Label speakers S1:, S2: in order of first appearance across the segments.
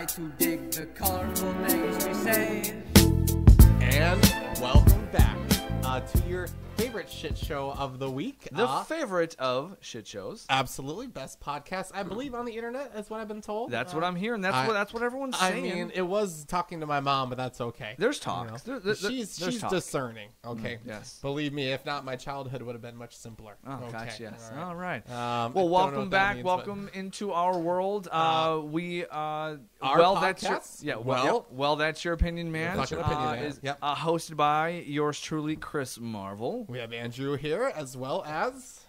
S1: try to dig the colorful things we say.
S2: And welcome back to your favorite shit show of the week.
S3: The favorite of shit shows.
S2: Absolutely best podcast, I believe, on the internet, is what I've been told.
S3: That's what I'm hearing. That's what everyone's
S2: I
S3: saying.
S2: mean, it was talking to my mom, but that's okay.
S3: There's talk.
S2: She's
S3: talk.
S2: discerning. Okay.
S3: Yes.
S2: Believe me, if not, my childhood would have been much simpler.
S3: Oh,
S2: okay.
S3: gosh, yes.
S2: All right.
S3: All right.
S2: I
S3: Well,
S2: don't know
S3: welcome
S2: what that
S3: back.
S2: means,
S3: Welcome into our world.
S2: our
S3: That's your,
S2: podcast?
S3: well, that's your opinion, man.
S2: Fucking opinion, man.
S3: Is
S2: Yep.
S3: hosted by yours truly, Chris Marvel.
S2: We have Andrew here, as well as...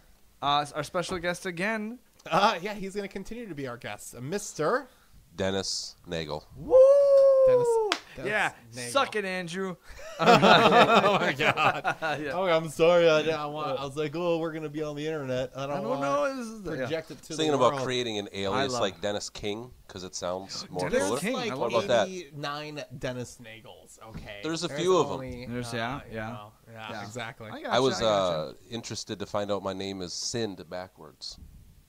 S3: Our special guest again.
S2: yeah, he's going to continue to be our guest. Mr.
S4: Dennis Nagel.
S3: Woo!
S2: Dennis
S3: Yeah,
S2: Nagel.
S3: Suck it, Andrew.
S2: Oh my god!
S3: Yeah.
S2: Oh, I'm sorry. I was like, oh, we're gonna be on the internet. I
S3: I
S2: don't
S3: don't
S2: want
S3: know. This is
S2: to project it to
S4: Thinking
S2: the
S4: about
S2: world.
S4: creating an alias
S3: love-
S4: like Dennis King because it sounds more
S3: Dennis
S4: cooler.
S3: King.
S2: Like
S3: I
S4: What
S3: love
S4: about that?
S2: 89 Dennis Nagels. Okay,
S4: There's a few of them.
S2: only,
S3: There's-
S2: yeah,
S3: yeah.
S2: yeah, exactly.
S4: I was interested to find out my name is Sind backwards.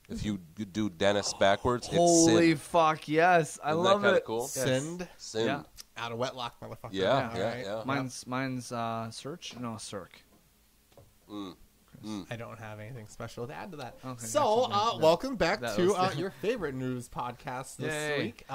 S4: If you do Dennis backwards,
S3: Holy
S4: it's Sind.
S3: fuck, yes. I
S4: Isn't
S3: love
S4: that kinda
S3: it.
S4: cool?
S2: Send
S4: Sind.
S3: Yeah.
S2: out of wedlock, motherfucker.
S4: Yeah,
S2: All
S4: yeah,
S2: right.
S4: yeah.
S3: Mine's Search? No, Cirque.
S2: I don't have anything special to add to that.
S3: Okay,
S2: So,
S3: gotcha.
S2: welcome back
S3: That
S2: to
S3: was-
S2: your favorite news podcast this
S3: Yay.
S2: week.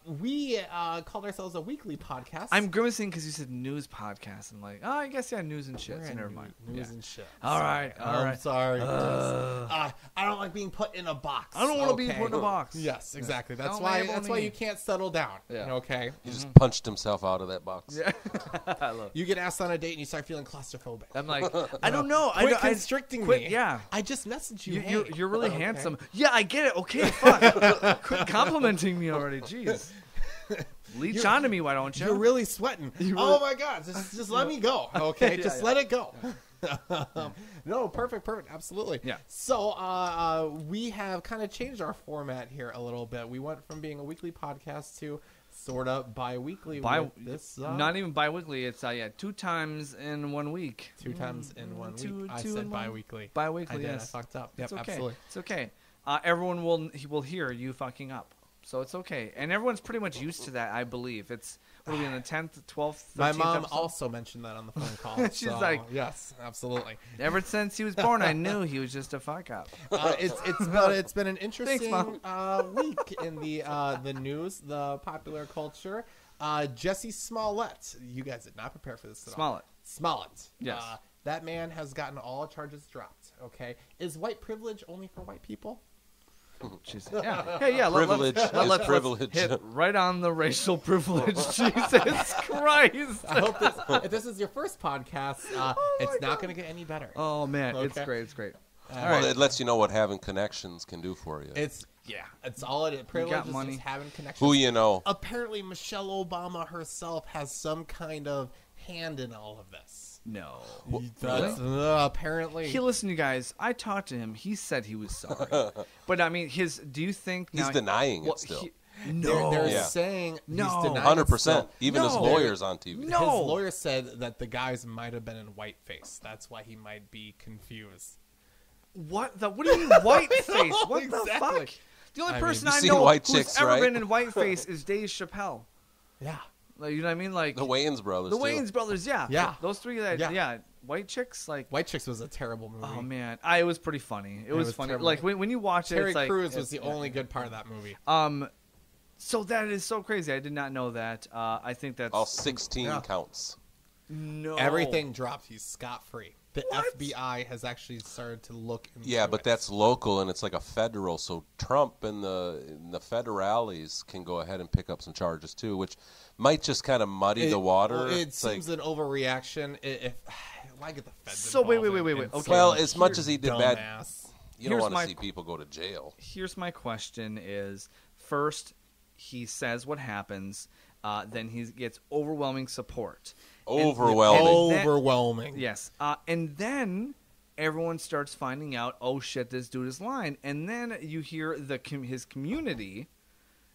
S2: We called ourselves a weekly podcast.
S3: I'm grimacing because you said news podcast. I'm like, oh, I guess, yeah, news and shit.
S2: We're
S3: So
S2: in
S3: never mind.
S2: News
S3: Yeah.
S2: and shit.
S3: All right, all
S2: I'm
S3: right.
S2: sorry. I don't like being put in a box.
S3: I don't want to be
S2: okay?
S3: put in a box.
S2: Yes, exactly. That's
S3: Don't
S2: why.
S3: label
S2: That's why
S3: me.
S2: you can't settle down.
S3: Yeah.
S2: Okay.
S4: He just punched himself out of that box.
S3: Yeah. I love it.
S2: You get asked on a date and you start feeling claustrophobic.
S3: I'm like, I don't know.
S2: Quit constricting
S3: quit,
S2: me.
S3: Yeah.
S2: I just messaged you.
S3: You're really
S2: Okay.
S3: handsome. Yeah, I get it. Okay, fuck. Quit complimenting me already. Jeez. Leech onto me, why don't you?
S2: You're really sweating. Oh my God! Just let me go. Okay,
S3: Yeah,
S2: just
S3: yeah.
S2: let it go. No, perfect, absolutely.
S3: Yeah.
S2: So we have kind of changed our format here a little bit. We went from being a weekly podcast to sort of bi-weekly. with this
S3: Not even bi-weekly. It's 2 times in 1 week.
S2: 2 times in 1 week.
S3: Two
S2: I
S3: in
S2: said
S3: one.
S2: bi-weekly.
S3: Bi-weekly,
S2: I did.
S3: yes.
S2: I fucked up.
S3: It's
S2: Yep,
S3: okay.
S2: absolutely.
S3: It's okay. Everyone will hear you fucking up. So it's okay. And everyone's pretty much used to that, I believe. It's, what are we in the 10th, 12th, 13th
S2: My mom
S3: episode?
S2: also mentioned that on the phone call.
S3: She's
S2: so,
S3: like-
S2: yes, absolutely.
S3: Ever since he was born, I knew he was just a fuck up.
S2: It's been an interesting
S3: Mom.
S2: week in the news, the popular culture. Jesse Smollett. You guys did not prepare for this at all. Smollett.
S3: Yes.
S2: That man has gotten all charges dropped. Okay. Is white privilege only for white people?
S3: She's, yeah.
S4: Privilege is privilege.
S3: Let's hit right on the racial privilege. Jesus Christ.
S2: I hope if this is your first podcast, it's not going to get any better.
S3: Oh man, it's
S2: Okay.
S3: great. It's great.
S4: Well, it lets you know what having connections can do for you.
S2: It's all it is. Privilege is
S3: money.
S2: just having connections.
S4: Who you know.
S2: Apparently, Michelle Obama herself has some kind of hand in all of this.
S3: No.
S2: That's, apparently.
S3: He listened, you guys. I talked to him. He said he was sorry. But I mean, do you think
S4: He's
S3: now,
S4: denying it still.
S3: No.
S2: They're
S4: Yeah.
S2: saying
S3: No.
S2: he's denying it
S4: 100%.
S2: still.
S4: Even his
S3: No.
S4: lawyers on TV.
S3: No.
S2: His lawyer said that the guys might have been in whiteface. That's why he might be confused.
S3: What do you mean whiteface? What the
S2: Exactly.
S3: fuck? The only
S2: I mean,
S3: person
S4: you've
S3: I
S4: seen
S3: know
S4: white
S3: who's
S4: chicks,
S3: ever
S4: right?
S3: been in whiteface is Dave Chappelle.
S2: Yeah.
S3: Like, you know what I mean? Like
S4: The Wayans brothers.
S3: the
S4: too.
S3: Wayans brothers. Yeah.
S2: Yeah.
S3: Those three.
S2: Yeah.
S3: White chicks. Like.
S2: White Chicks was a terrible movie.
S3: Oh man, it was pretty funny. It was funny.
S2: terrible.
S3: Like when you watch it,
S2: Terry
S3: it's like,
S2: Crews was the only good part of that movie.
S3: So that is so crazy. I did not know that. I think that's
S4: All 16
S2: Yeah.
S4: counts.
S3: no
S2: Everything dropped. He's scot-free. The
S3: What?
S2: FBI has actually started to look into
S4: Yeah, but
S2: it.
S4: that's local and it's like a federal. So Trump and the federales can go ahead and pick up some charges too, which might just kind of muddy the water.
S2: Well, it
S4: It's like-
S2: seems an overreaction. If why get the feds
S3: So, wait,
S2: involved
S3: wait.
S2: in
S3: Okay.
S2: some
S4: well, as much as he did bad,
S2: dumbass.
S4: you don't
S3: Here's
S4: want
S3: my-
S4: to see people go to jail.
S3: Here's my question: is first he says what happens, then he gets overwhelming support.
S4: Overwhelming.
S3: then-
S2: Overwhelming.
S3: Yes, and then everyone starts finding out, oh shit, this dude is lying, and then you hear his community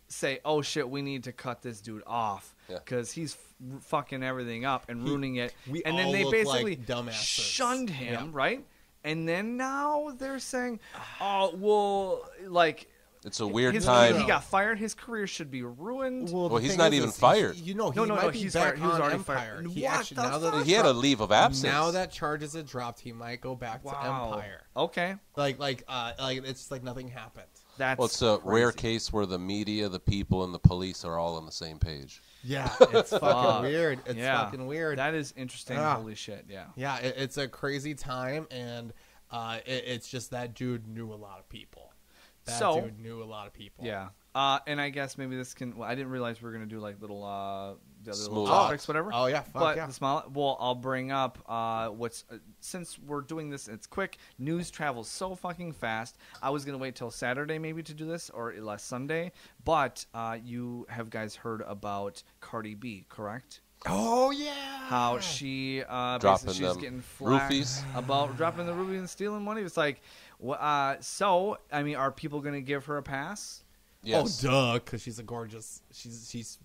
S3: say, oh shit, we need to cut this dude off
S4: Yeah.
S3: because he's fucking everything up and ruining it.
S2: we
S3: And then
S2: all
S3: they
S2: look
S3: basically
S2: like dumbasses.
S3: shunned him,
S2: Yeah.
S3: right? And then now they're saying, oh well, like
S4: It's a weird
S3: His
S4: time.
S3: He got fired. His career should be ruined.
S4: Well,
S2: the
S4: he's
S2: thing
S4: not
S2: is
S4: even
S2: he-
S4: fired.
S2: You know, he
S3: No,
S2: might be
S3: he's
S2: back
S3: fired. He was
S2: on
S3: already
S2: Empire.
S3: fired.
S2: He
S3: What
S2: actually,
S3: the
S2: now that
S3: fuck?
S4: He had a leave of absence.
S2: now that charges are dropped, he might go back to
S3: Wow.
S2: Empire.
S3: Okay,
S2: Like it's just like nothing happened.
S3: that's
S4: Well, it's a rare
S3: crazy.
S4: case where the media, the people, and the police are all on the same page.
S2: Yeah, it's fucking weird. It's
S3: Yeah.
S2: fucking weird.
S3: That is interesting.
S2: Yeah.
S3: Holy shit! Yeah.
S2: Yeah, it's a crazy time, and it's just that dude knew a lot of people. That
S3: So-
S2: dude knew a lot of people.
S3: Yeah. And I guess maybe this can. Well, I didn't realize we were gonna do like little, the other little
S4: Smooth
S3: topics, whatever.
S2: Oh yeah, fuck
S3: But
S2: yeah.
S3: the small. Well, I'll bring up what's since we're doing this. It's quick. News travels so fucking fast. I was gonna wait till Saturday maybe to do this or last Sunday, but you have guys heard about Cardi B, correct?
S2: Oh yeah.
S3: How she
S4: Dropping
S3: basically she's
S4: them
S3: getting flack
S4: roofies.
S3: about dropping the rubies and stealing money. It's like, so I mean, are people gonna give her a pass?
S4: Yes.
S2: Oh duh, because she's a gorgeous. She's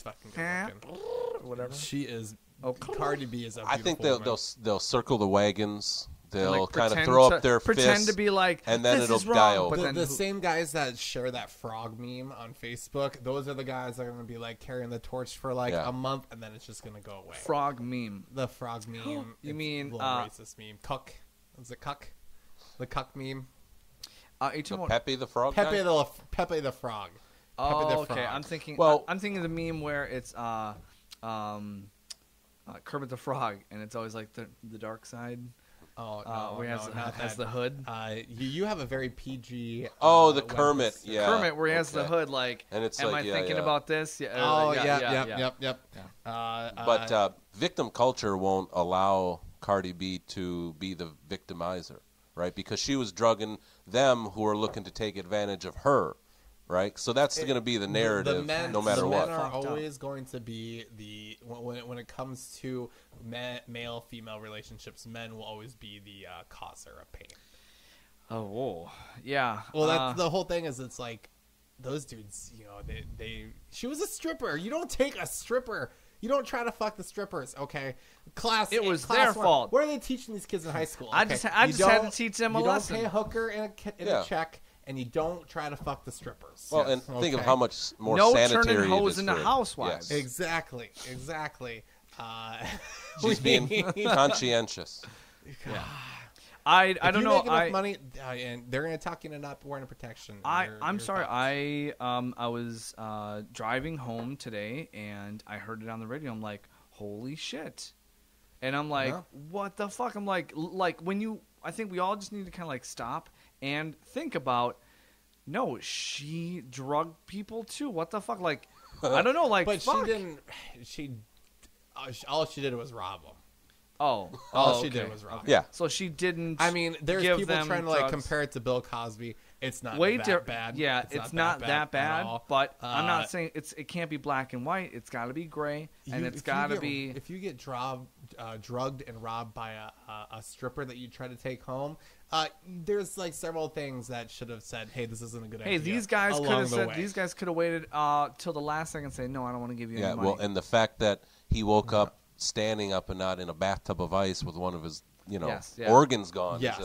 S2: fucking good
S3: Huh?
S2: looking.
S3: Whatever.
S2: She is.
S3: Oh,
S2: Cardi B is a
S4: I think
S2: beautiful
S4: they'll circle the wagons. They'll
S3: Like,
S4: kind of
S3: pretend
S4: throw
S3: to-
S4: up their
S3: pretend
S4: fists.
S3: to be like,
S4: and then
S3: this
S4: it'll
S3: is wrong,
S4: die
S3: but
S4: over.
S3: then
S2: the
S3: who-
S2: same guys that share that frog meme on Facebook, those are the guys that are going to be like carrying the torch for like
S4: Yeah.
S2: a month, and then it's just going to go away.
S3: frog meme.
S2: The frog meme.
S3: You
S2: it's
S3: mean,
S2: a little racist meme? Cuck. Is it cuck? The cuck meme.
S3: You talking about-
S4: Pepe the Frog
S2: Pepe
S4: guy?
S2: the Pepe the frog. Pepe
S3: Oh,
S2: the
S3: okay.
S2: Frog.
S3: I'm thinking.
S4: Well-
S3: I'm thinking of the meme where it's Kermit the Frog, and it's always like the dark side.
S2: Oh no,
S3: where he has,
S2: no, not
S3: has
S2: that.
S3: the hood.
S2: You have a very PG.
S4: Oh, the
S2: web
S4: Kermit,
S2: history.
S4: yeah.
S3: Kermit, where he has the
S4: okay.
S3: hood, like,
S4: And it's
S3: am
S4: like,
S3: I
S4: yeah,
S3: thinking
S4: yeah.
S3: about this? Yeah,
S2: Oh
S3: yeah.
S2: yep.
S4: But victim culture won't allow Cardi B to be the victimizer, right? Because she was drugging them who are looking to take advantage of her, right? So that's going to be the narrative, no matter
S2: the
S4: what.
S2: Men are
S3: Fucked up.
S2: always going to be the when it comes to male female relationships, men will always be the causer of pain.
S3: Oh, whoa. Yeah.
S2: Well, that's the whole thing. Is it's like those dudes, you know, she was a stripper. You don't take a stripper. You don't try to fuck the strippers, okay?
S3: It was
S2: class
S3: their
S2: one.
S3: fault.
S2: What are they teaching these kids in high school?
S3: I
S2: okay?
S3: just
S2: You
S3: had
S2: don't-
S3: to teach them a
S2: you
S3: lesson.
S2: don't pay a hooker in
S4: Yeah.
S2: a check, and you don't try to fuck the strippers.
S4: Well, and think of
S2: Okay.
S4: how much more
S3: No
S4: sanitary
S3: turning
S4: it
S3: hoes
S4: is
S3: into
S4: for-
S3: housewives.
S4: Yes.
S2: Exactly.
S4: She's being conscientious.
S3: I
S2: If
S3: don't
S2: you
S3: know.
S2: make enough money, and they're going to talk you into not wearing protection.
S3: I'm sorry. I was driving home today and I heard it on the radio. I'm like, holy shit! And I'm like,
S2: Yeah.
S3: what the fuck? I'm like when you. I think we all just need to kind of like stop and think about. No, she drugged people too. What the fuck? Like, I don't know. Like,
S2: But
S3: fuck.
S2: she didn't. All she did was rob them.
S3: Oh,
S2: All she
S3: okay.
S2: did was rob.
S3: Okay.
S4: Yeah.
S3: So she didn't.
S2: I mean, there's
S3: give
S2: people
S3: them
S2: trying to like
S3: drugs.
S2: compare it to Bill Cosby. It's not
S3: Way
S2: that bad.
S3: Yeah, it's not that
S2: at
S3: bad.
S2: all.
S3: But I'm
S2: Uh,
S3: not saying it can't be black and white. It's got to be gray, and it's got to be.
S2: If you get drugged and robbed by a stripper that you try to take home, there's like several things that should have said, "Hey, this isn't a good
S3: Hey,
S2: idea."
S3: these guys could
S2: along
S3: have
S2: the
S3: said.
S2: way.
S3: These guys could have waited till the last second and say, "No, I don't want to give you
S4: Yeah,
S3: any money."
S4: well, and the fact that he woke up standing up and not in a bathtub of ice with one of his,
S3: Yes, yeah.
S4: organs gone
S2: Yes.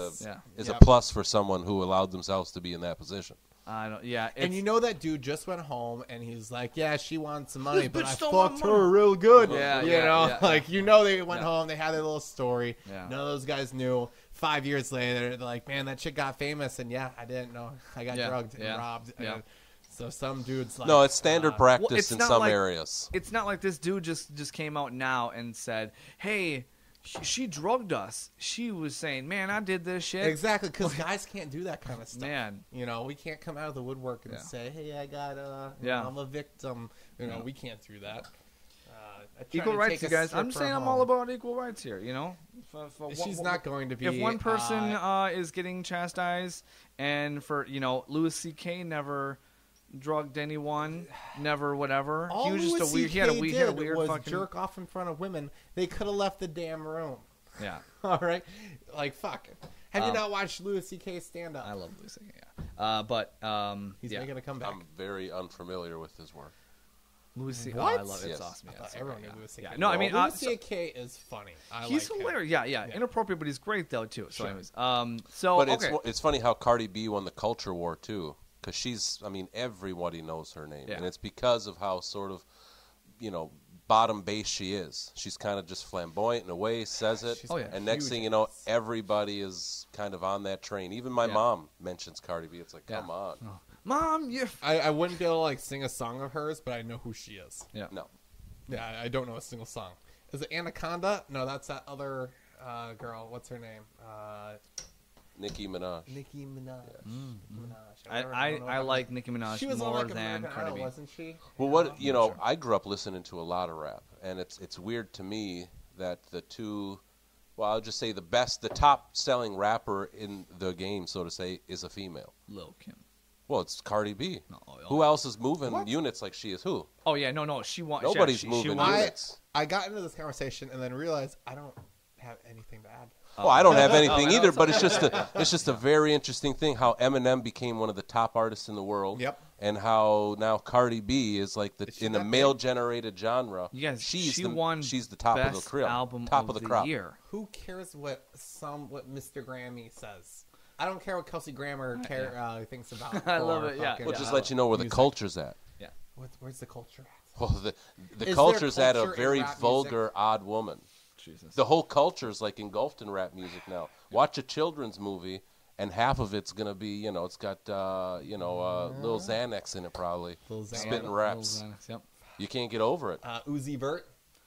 S4: is
S2: Yep.
S4: a plus for someone who allowed themselves to be in that position.
S3: I don't. Yeah,
S2: And
S3: it's-
S2: you know that dude just went home and he's like, "Yeah, she wants some money,
S3: This
S2: but
S3: bitch
S2: I
S3: stole my
S2: fucked
S3: money."
S2: her real good."
S3: Yeah,
S2: you
S3: yeah,
S2: know,
S3: yeah,
S2: like they went
S3: Yeah.
S2: home, they had their little story.
S3: Yeah.
S2: None of those guys knew. 5 years later, they're like, "Man, that chick got famous," and yeah, I didn't know. I got
S3: Yeah,
S2: drugged and
S3: yeah,
S2: robbed.
S3: yeah.
S2: And so some dudes like,
S4: No, it's standard practice
S3: it's
S4: in
S3: not
S4: some
S3: like-
S4: areas.
S3: It's not like this dude just came out now and said, "Hey, she drugged us." She was saying, "Man, I did this shit."
S2: Exactly, because guys can't do that kind of stuff.
S3: Man.
S2: You know, we can't come out of the woodwork and
S3: Yeah.
S2: say, "Hey, I got
S3: Yeah.
S2: I'm a victim." You know,
S3: Yeah.
S2: we can't do that.
S3: Equal rights, you guys. I'm saying I'm all about equal rights here. You know,
S2: She's not going to be.
S3: If one person is getting chastised, and for Louis C.K. never drugged anyone, never whatever.
S2: all
S3: He was just
S2: Louis
S3: a weird. He had a
S2: CK
S3: weird. He had a
S2: did
S3: weird
S2: was
S3: fucking.
S2: jerk off in front of women. They could have left the damn room.
S3: Yeah,
S2: All right, like fuck. Have you
S3: Um,
S2: not watched Louis C.K. stand up?
S3: I love Louis C.K. Yeah, but
S2: He's
S3: yeah,
S2: making a comeback.
S4: I'm very unfamiliar with his work.
S3: Louis C.K. Oh,
S2: What?
S3: I love it. It's
S4: Yes.
S3: awesome.
S2: I
S3: Yeah,
S2: thought
S3: it's
S2: everyone
S3: great,
S2: knew
S3: yeah.
S2: Louis C.K.
S3: Yeah. No, I mean,
S2: Louis C.K. is funny.
S3: he's
S2: like him.
S3: hilarious. Yeah,
S2: Yeah.
S3: inappropriate, but he's great though too. So,
S2: Sure.
S3: anyways, so
S4: But
S3: okay.
S4: it's funny how Cardi B won the culture war too. because she's, I mean, everybody knows her name,
S3: Yeah.
S4: and it's because of how sort of, bottom base she is. She's kind of just flamboyant in a way, says it,
S2: She's
S3: Oh, yeah.
S4: and next
S2: huge
S4: thing you
S2: in
S4: know,
S2: this.
S4: everybody is kind of on that train. Even my
S3: Yeah.
S4: mom mentions Cardi B. It's like,
S3: Yeah.
S4: come on.
S3: Oh. Mom, you.
S2: I wouldn't be able to like sing a song of hers, but I know who she is.
S3: Yeah.
S4: No.
S2: Yeah, I don't know a single song. Is it Anaconda? No, that's that other girl. What's her name?
S4: Nicki Minaj.
S2: Nicki Minaj. Nicki Minaj.
S3: I
S2: don't know
S3: I
S2: if
S3: like Nicki Minaj
S2: She was on
S3: more
S2: like
S3: than
S2: American
S3: Cardi
S2: Idol,
S3: B.
S2: wasn't she?
S4: Well, what
S3: Sure.
S4: I grew up listening to a lot of rap, and it's weird to me that the two, well, I'll just say the top selling rapper in the game, so to say, is a female.
S3: Lil Kim.
S4: Well, it's Cardi B.
S3: No,
S4: Who else is moving
S2: What?
S4: units like she is? Who?
S3: Oh yeah, no, she wants.
S4: Nobody's
S3: she
S4: moving
S3: wants-
S4: units.
S2: I got into this conversation and then realized I don't have anything to add.
S4: Well, I don't have anything either, but it's just a very interesting thing how Eminem became one of the top artists in the world.
S2: Yep.
S4: And how now Cardi B is like
S2: Is she
S4: in a
S2: that big?
S4: male-generated genre.
S3: You guys,
S4: she's
S3: she
S4: the
S3: won
S4: she's the top of the
S3: best
S4: crop.
S3: album
S4: top of the crop.
S3: year.
S2: Who cares what Mr. Grammy says? I don't care what Kelsey Grammer thinks about.
S3: I love
S2: for
S3: it, yeah.
S2: fucking,
S4: Well, just let you know where the
S2: music.
S4: culture's at.
S2: Where's the culture at?
S4: Well, the
S2: there
S4: culture's at a
S2: culture in
S4: very
S2: rap
S4: vulgar, odd woman.
S3: Jesus.
S4: The whole culture's like engulfed in rap music now. Watch a children's movie, and half of it's gonna be, it's got, Lil Xanax in it probably,
S2: Lil Xanax.
S4: spitting raps.
S3: Yep.
S4: You can't get over it.
S2: Uzi Vert.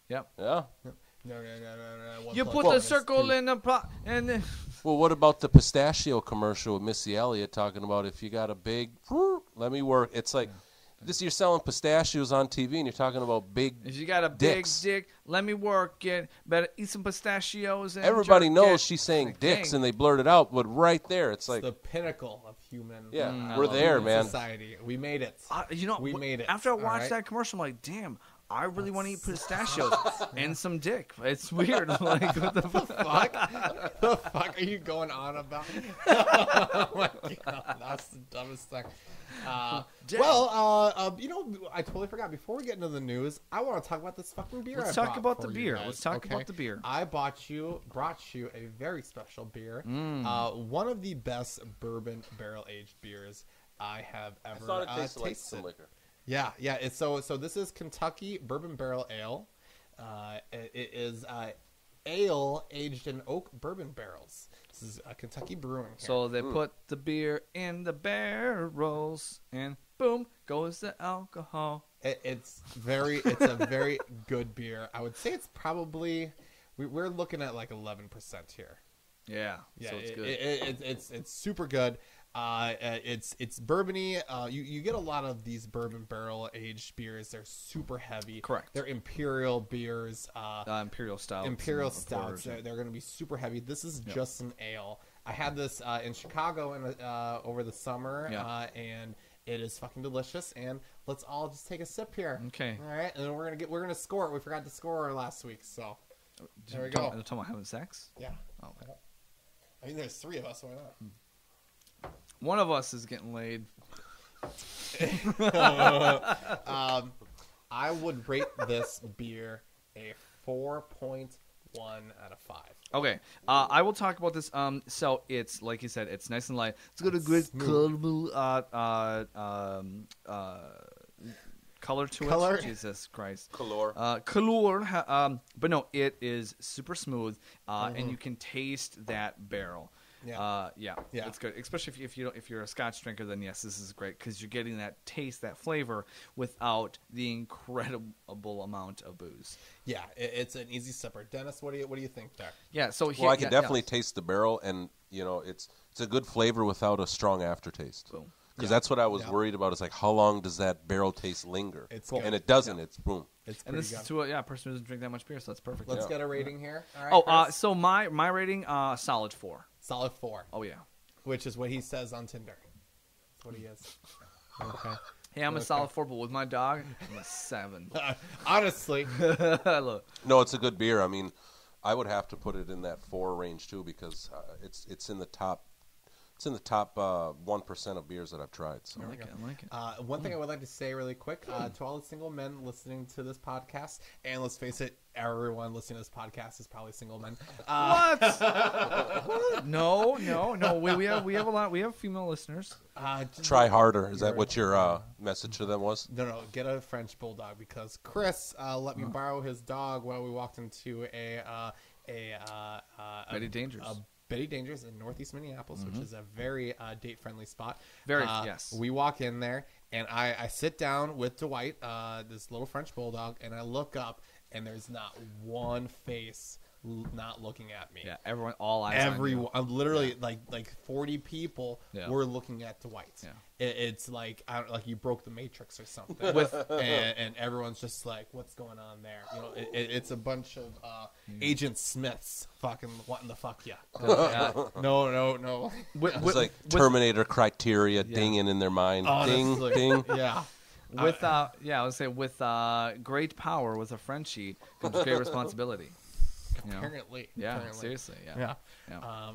S3: Yep.
S4: Yeah.
S2: No. One
S3: You
S2: plus
S3: put
S2: one
S3: the
S2: is
S3: circle
S2: two.
S3: in the pot, and then
S4: Well, what about the pistachio commercial with Missy Elliott talking about if you got a big, let me work. It's like this. You're selling pistachios on TV, and you're talking about big.
S3: if you got a
S4: Dicks.
S3: big dick, let me work it. Better eat some pistachios. And
S4: Everybody
S3: jerk
S4: knows
S3: it.
S4: she's saying
S3: Dang.
S4: dicks, and they blurt it out. But right there, it's like,
S2: the pinnacle of human.
S4: yeah,
S3: I
S4: we're
S3: love
S4: there,
S2: human
S4: man.
S2: Society. We made it.
S3: We
S2: made it.
S3: After I
S2: all
S3: watched
S2: right?
S3: that commercial, I'm like, damn, I really want to eat pistachios and some dick. It's weird. Like, what the fuck?
S2: Fuck. The fuck are you going on about? Oh my god, that's the dumbest thing.
S3: Damn.
S2: I totally forgot. Before we get into the news, I want to talk about this fucking beer.
S3: Let's
S2: I
S3: talk
S2: brought
S3: about
S2: for
S3: the
S2: you
S3: beer.
S2: guys,
S3: Let's talk
S2: okay?
S3: about the beer.
S2: I brought you a very special beer. One of the best bourbon barrel aged beers I have
S4: I
S2: ever
S4: thought it tasted like
S2: tasted.
S4: some liquor.
S2: Yeah. It's so this is Kentucky Bourbon Barrel Ale. It is ale aged in oak bourbon barrels. This is Kentucky Brewing. Here.
S3: So they put the beer in the barrels, and boom goes the alcohol.
S2: It's a very good beer. I would say it's probably we're looking at like 11% here.
S3: Yeah,
S2: Yeah,
S3: so it's good.
S2: It's super good. It's bourbony. You get a lot of these bourbon barrel aged beers. They're super heavy.
S3: Correct.
S2: They're imperial beers.
S3: Imperial stouts.
S2: Imperial
S3: and
S2: stouts.
S3: porters.
S2: They're going to be super heavy. This is just an ale. I had this in Chicago over the summer,
S3: Yeah.
S2: and it is fucking delicious. And let's all just take a sip here.
S3: Okay.
S2: All right, and then we're gonna score it. We forgot to score last week, so there we go.
S3: Talking about having sex?
S2: Yeah.
S3: Oh, okay.
S2: I mean, there's three of us. Why not?
S3: One of us is getting laid.
S2: I would rate this beer a 4.1 out of 5.
S3: Okay, I will talk about this. So it's like you said, it's nice and light. It's got a good color to
S2: Color?
S3: it. Jesus Christ.
S4: Color.
S3: But no, it is super smooth, and you can taste that barrel.
S2: Yeah.
S3: Yeah,
S2: Yeah.
S3: it's good. Especially if you're a Scotch drinker, then yes, this is great because you're getting that taste, that flavor, without the incredible amount of booze.
S2: Yeah, it's an easy sipper. Dennis, what do you think there?
S3: Yeah. So
S4: Well, I can definitely taste the barrel, and it's a good flavor without a strong aftertaste.
S3: Boom.
S4: Because
S2: Yeah.
S4: that's what I was
S2: Yeah.
S4: worried about. Is like how long does that barrel taste linger?
S2: It's good.
S4: And it doesn't. It's boom.
S2: It's
S3: And
S2: pretty
S3: this
S2: good.
S3: is to a person who doesn't drink that much beer, so that's perfect.
S2: Let's
S4: Yeah.
S2: get a rating here. All right. Chris?
S3: So my rating, solid 4.
S2: Solid 4,
S3: Oh yeah.
S2: which is what he says on Tinder. That's what he is. Okay.
S3: Hey, I'm a solid 4, but with my dog, I'm a 7.
S2: Honestly,
S3: Look,
S4: No, it's a good beer. I mean, I would have to put it in that 4 range too because it's in the top It's in the top 1% of beers that I've tried. So.
S3: I like it. I like it.
S2: One thing I would like to say really quick to all the single men listening to this podcast, and let's face it, everyone listening to this podcast is probably single men.
S3: What? What? No. We have a lot. We have female listeners.
S4: Try harder. Is that what your message to them was?
S2: No, get a French bulldog because Chris let me borrow his dog while we walked into a
S3: Betty Dangers.
S2: Betty Dangers in Northeast Minneapolis, which is a very date-friendly spot.
S3: Very, yes.
S2: We walk in there, and I sit down with Dwight, this little French bulldog, and I look up, and there's not one face not looking at me.
S3: Yeah, everyone, all eyes on you.
S2: I'm literally like 40 people were looking at Dwight.
S3: Yeah.
S2: It's like like you broke the Matrix or something. and everyone's just like, what's going on there? You know, it's a bunch of Agent Smiths fucking wanting to fuck you. No.
S4: It's like Terminator criteria dinging in their mind.
S2: Honestly,
S4: Ding.
S2: Yeah.
S3: With I would say with great power with a Frenchie comes great responsibility.
S2: Apparently.
S3: Yeah,
S2: apparently.
S3: seriously.
S2: Yeah.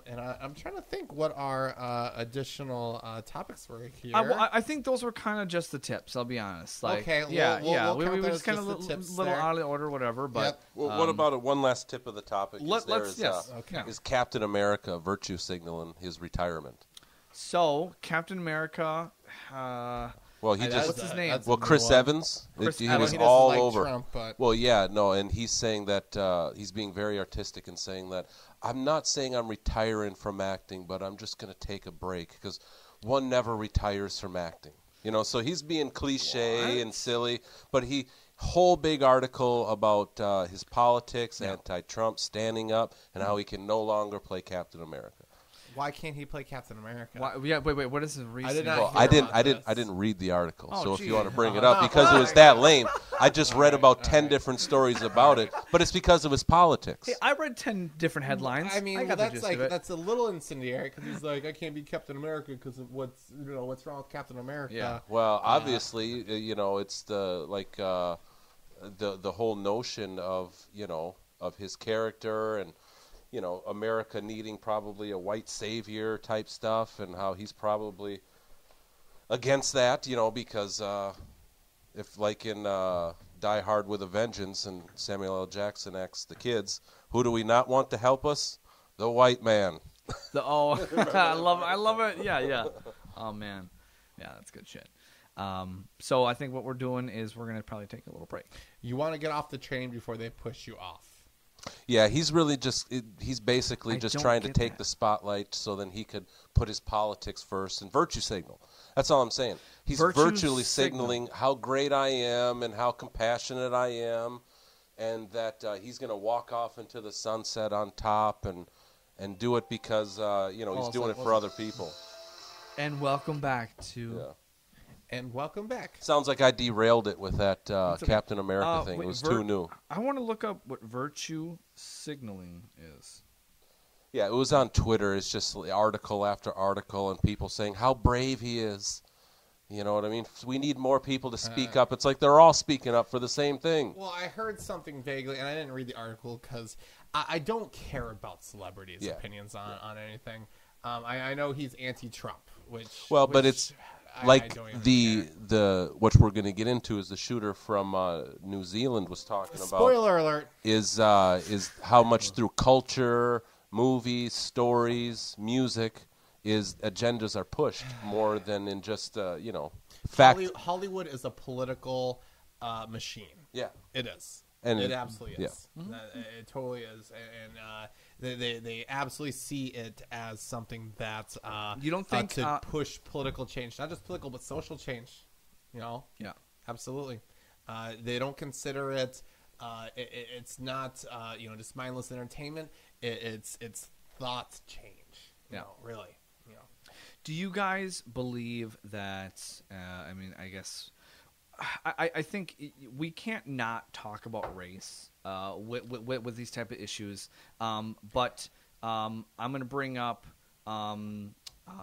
S2: And I'm trying to think what our additional topics were here.
S3: I think those were kind of just the tips. I'll be honest. Like,
S2: okay.
S3: We
S2: count
S3: just kind of
S2: those
S3: little
S2: there.
S3: out of order, whatever. But
S2: Yep.
S4: Well, what about one last tip of the topic?
S3: Okay.
S4: Is Captain America virtue signaling his retirement?
S3: So Captain America.
S4: Well, he just
S3: what's his name?
S4: Well, Chris Evans.
S3: Chris
S4: he
S3: Evans.
S4: was
S2: He doesn't
S4: all
S2: like
S4: over.
S2: Trump, but...
S4: Well, yeah, no, and he's saying that he's being very artistic and saying that I'm not saying I'm retiring from acting, but I'm just going to take a break because one never retires from acting. You know, so he's being cliche and silly, but whole big article about his politics, anti-Trump, standing up, and how he can no longer play Captain America.
S2: Why can't he play Captain America?
S3: Wait. What is his reason?
S2: I did not
S4: Well,
S2: hear
S4: I
S2: about
S4: didn't read the article.
S3: Oh,
S4: so if
S3: gee.
S4: you want to bring it up, because it was that lame, I just read about 10 different stories about it. But it's because of his politics.
S3: Hey, I read 10 different headlines.
S2: I mean,
S3: I got the
S2: that's
S3: gist
S2: like
S3: of it.
S2: that's a little incendiary because he's like, I can't be Captain America because of what's wrong with Captain America.
S3: Yeah.
S4: Well, obviously, it's the the whole notion of of his character and America needing probably a white savior type stuff, and how he's probably against that, because if like in Die Hard with a Vengeance and Samuel L. Jackson acts the kids, who do we not want to help us? The white man.
S3: I love it. Yeah. Oh man, yeah, that's good shit. So I think what we're doing is we're gonna probably take a little break.
S2: You want to get off the train before they push you off.
S4: Yeah, he's really he's basically
S3: I
S4: just
S3: don't
S4: trying to
S3: get
S4: take
S3: that.
S4: the spotlight so then he could put his politics first and virtue signal. That's all I'm saying. He's
S3: Virtue
S4: virtually
S3: signal.
S4: signaling how great I am and how compassionate I am, and that he's going to walk off into the sunset on top and do it because he's doing it for other people.
S3: And welcome back to.
S4: Yeah.
S2: And welcome back.
S4: Sounds like I derailed it with that
S3: okay.
S4: Captain America thing.
S3: Wait,
S4: It was too new.
S3: I want to look up what virtue signaling is.
S4: Yeah, it was on Twitter. It's just article after article and people saying how brave he is. You know what I mean? We need more people to speak up. It's like they're all speaking up for the same thing.
S2: Well, I heard something vaguely, and I didn't read the article because I don't care about celebrities' opinions on anything. I know he's anti-Trump,
S4: but it's like what we're going to get into is the shooter from New Zealand was talking about.
S2: Spoiler alert.
S4: Is how much through culture, movies, stories, music, agendas are pushed more than in just fact.
S2: Hollywood is a political machine.
S4: Yeah,
S2: it is.
S4: And
S2: it absolutely is.
S3: Mm-hmm.
S2: It totally is, and they absolutely see it as something that
S3: You don't think
S2: to push political change, not just political but social change.
S3: Yeah,
S2: absolutely. They don't consider it. It's not just mindless entertainment. It's thought change. Really.
S3: Do you guys believe that? I guess. I think we can't not talk about race with these type of issues. But I'm going to bring up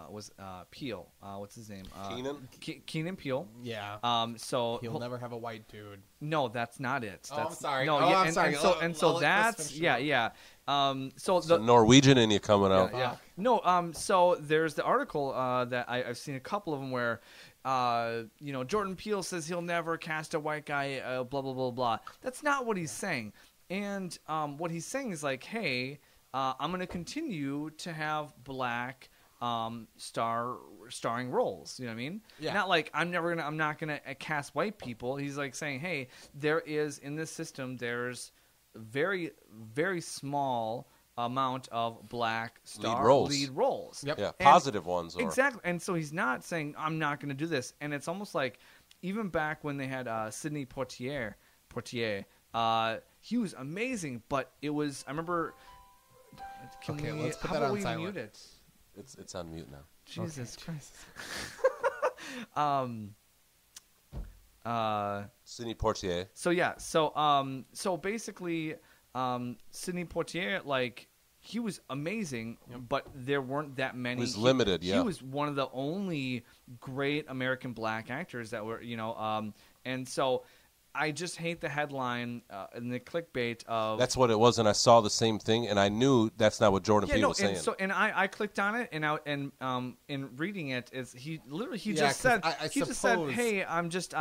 S3: was Peele. What's his name?
S4: Keenan?
S3: Keenan Peele.
S2: Yeah.
S3: So
S2: He'll never have a white dude.
S3: no, that's not it.
S2: Oh, I'm
S3: That's,
S2: sorry.
S3: No,
S2: Oh,
S3: yeah,
S2: I'm
S3: and,
S2: sorry.
S3: And so,
S2: I'll let Chris
S3: that's
S2: finish
S3: yeah,
S2: it
S3: yeah. So
S4: So
S3: the
S4: Norwegian in you coming out.
S3: yeah. No, so there's the article that I've seen a couple of them where, Jordan Peele says he'll never cast a white guy, blah, blah, blah, blah. That's not what he's saying. And what he's saying is like, hey, I'm going to continue to have black starring roles. You know what I mean?
S2: Yeah.
S3: Not like I'm not going to cast white people. He's like saying, hey, there is in this system, there's very, very small amount of black lead roles.
S2: Yep.
S4: Yeah,
S3: And-
S4: positive ones. Or,
S3: Exactly. And so he's not saying, I'm not going to do this. And it's almost like even back when they had Sidney Poitier, he was amazing, but it was, I remember,
S2: Okay, let's put
S3: how
S2: that
S3: about
S2: on
S3: we
S2: silent.
S3: mute it?
S4: It's on mute now.
S3: Jesus Christ.
S4: Sidney Poitier.
S3: So yeah, so basically, Sidney Poitier, like, he was amazing, but there weren't that many.
S4: He was limited, yeah.
S3: He was one of the only great American black actors that were, and so I just hate the headline and the clickbait of.
S4: That's what it was, and I saw the same thing, and I knew that's not what Jordan Peele was saying.
S3: And I clicked on it, and in reading it, is he literally
S2: Yeah,
S3: just
S2: 'cause
S3: said
S2: I
S3: he just said,
S2: suppose-
S3: hey, I'm just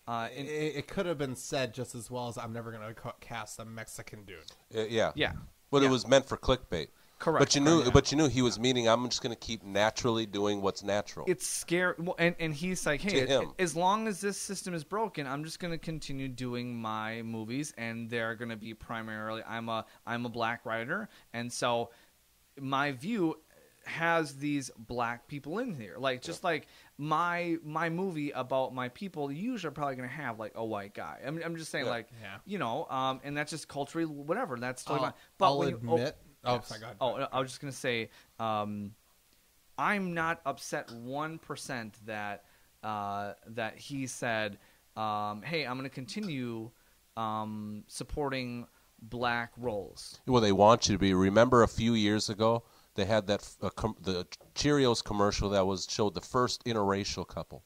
S2: It could have been said just as well as I'm never going to cast a Mexican dude.
S4: Yeah.
S3: yeah.
S4: But
S3: Yeah.
S4: it was meant for clickbait.
S3: Correct.
S4: But you knew he was meaning I'm just going to keep naturally doing what's natural.
S3: It's scary, well, and he's like, hey,
S4: To him.
S3: as long as this system is broken, I'm just going to continue doing my movies, and they're going to be primarily I'm a black writer, and so my view has these black people in here, like just like my movie about my people usually are probably going to have like a white guy. I'm just saying, like, and that's just culturally whatever. That's totally fine. But
S2: I'll
S3: when
S2: admit.
S3: yes.
S2: Sorry, go ahead.
S3: Oh, I was just gonna say, I'm not upset 1% that that he said, "Hey, I'm gonna continue supporting black roles."
S4: Well, they want you to be. Remember a few years ago, they had that the Cheerios commercial that showed the first interracial couple.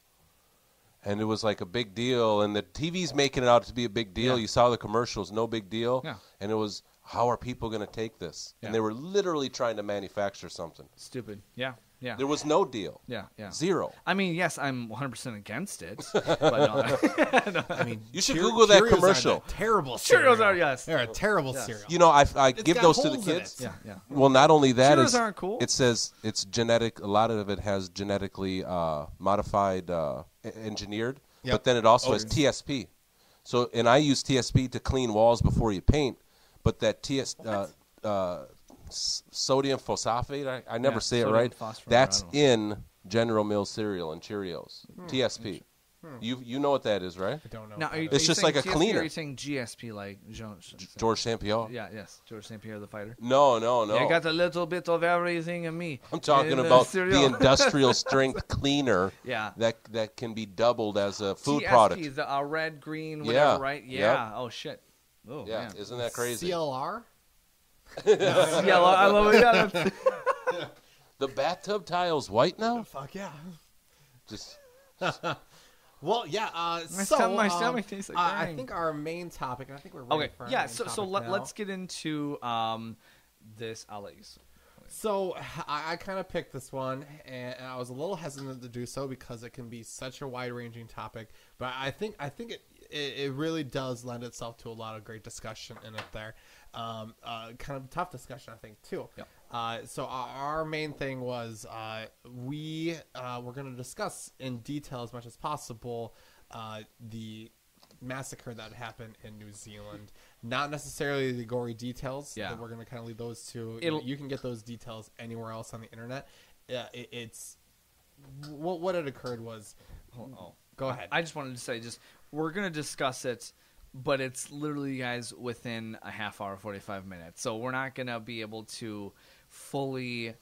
S4: And it was like a big deal, and the TV's making it out to be a big deal.
S3: Yeah.
S4: You saw the commercials, no big deal.
S3: Yeah.
S4: And it was, how are people going to take this?
S3: Yeah.
S4: And they were literally trying to manufacture something.
S3: Stupid. Yeah. Yeah.
S4: There was no deal.
S3: Yeah. Yeah.
S4: Zero.
S3: I mean, yes, I'm 100% against it, but
S2: I mean,
S4: You should Google that
S2: Cheerios
S4: commercial.
S2: Are a terrible
S3: Cheerios
S2: cereal.
S3: are, yes.
S2: They're a terrible cereal.
S4: You know, I
S2: It's
S4: give
S2: got
S4: those to the
S2: holes in
S4: kids.
S2: it.
S3: yeah, yeah.
S4: Well, not only that,
S3: Cheerios aren't cool.
S4: It says it's genetic. A lot of it has genetically modified, engineered.
S2: Yep.
S4: But then it also has
S2: Odors.
S4: TSP. So, and I use TSP to clean walls before you paint. But that sodium phosphate, I never
S3: Yeah,
S4: say it
S3: sodium
S4: right.
S3: phosphate,
S4: That's
S3: I don't
S4: in General Mills cereal and Cheerios. TSP. You know what that is, right?
S2: I don't know.
S3: Now,
S2: what
S3: are you,
S2: that
S3: are
S2: is.
S4: It's
S3: you
S4: just
S3: saying
S4: like a
S3: TSP,
S4: cleaner.
S3: Or are you saying GSP like
S4: George St. Pierre?
S3: Yeah, yes, George St. Pierre, the fighter.
S4: No.
S3: I got a little bit of everything in me.
S4: I'm talking
S3: in
S4: about the
S3: cereal.
S4: industrial strength cleaner
S3: Yeah.
S4: that can be doubled as a food
S3: TSP,
S4: product.
S3: the red, green,
S4: Yeah.
S3: whatever, right?
S4: Yep.
S3: Yeah. Oh shit. Oh
S4: Yeah,
S3: man.
S4: isn't that crazy?
S2: CLR?
S3: Yeah, I love it. Yeah, that's-
S4: The bathtub tile's white now?
S2: Fuck yeah.
S4: Just
S2: Well, yeah.
S3: My
S2: So
S3: stomach- my stomach tastes like
S2: I
S3: dang.
S2: think our main topic. I think we're ready
S3: okay.
S2: for our
S3: Yeah.
S2: main
S3: So
S2: topic now.
S3: let's get into this. I'll let you.
S2: So I kind of picked this one, and I was a little hesitant to do so because it can be such a wide-ranging topic. But I think it really does lend itself to a lot of great discussion in it there. Kind of tough discussion, I think, too.
S3: Yep.
S2: So our main thing was we were going to discuss in detail as much as possible the massacre that happened in New Zealand. Not necessarily the gory details.
S3: Yeah.
S2: We're going to kind of leave those to.
S3: It'll-
S2: You can get those details anywhere else on the internet. It's what had occurred was.
S3: Oh.
S2: Go ahead.
S3: I just wanted to say, we're gonna discuss it, but it's literally, guys, within a half hour, 45 minutes. So we're not gonna be able to fully.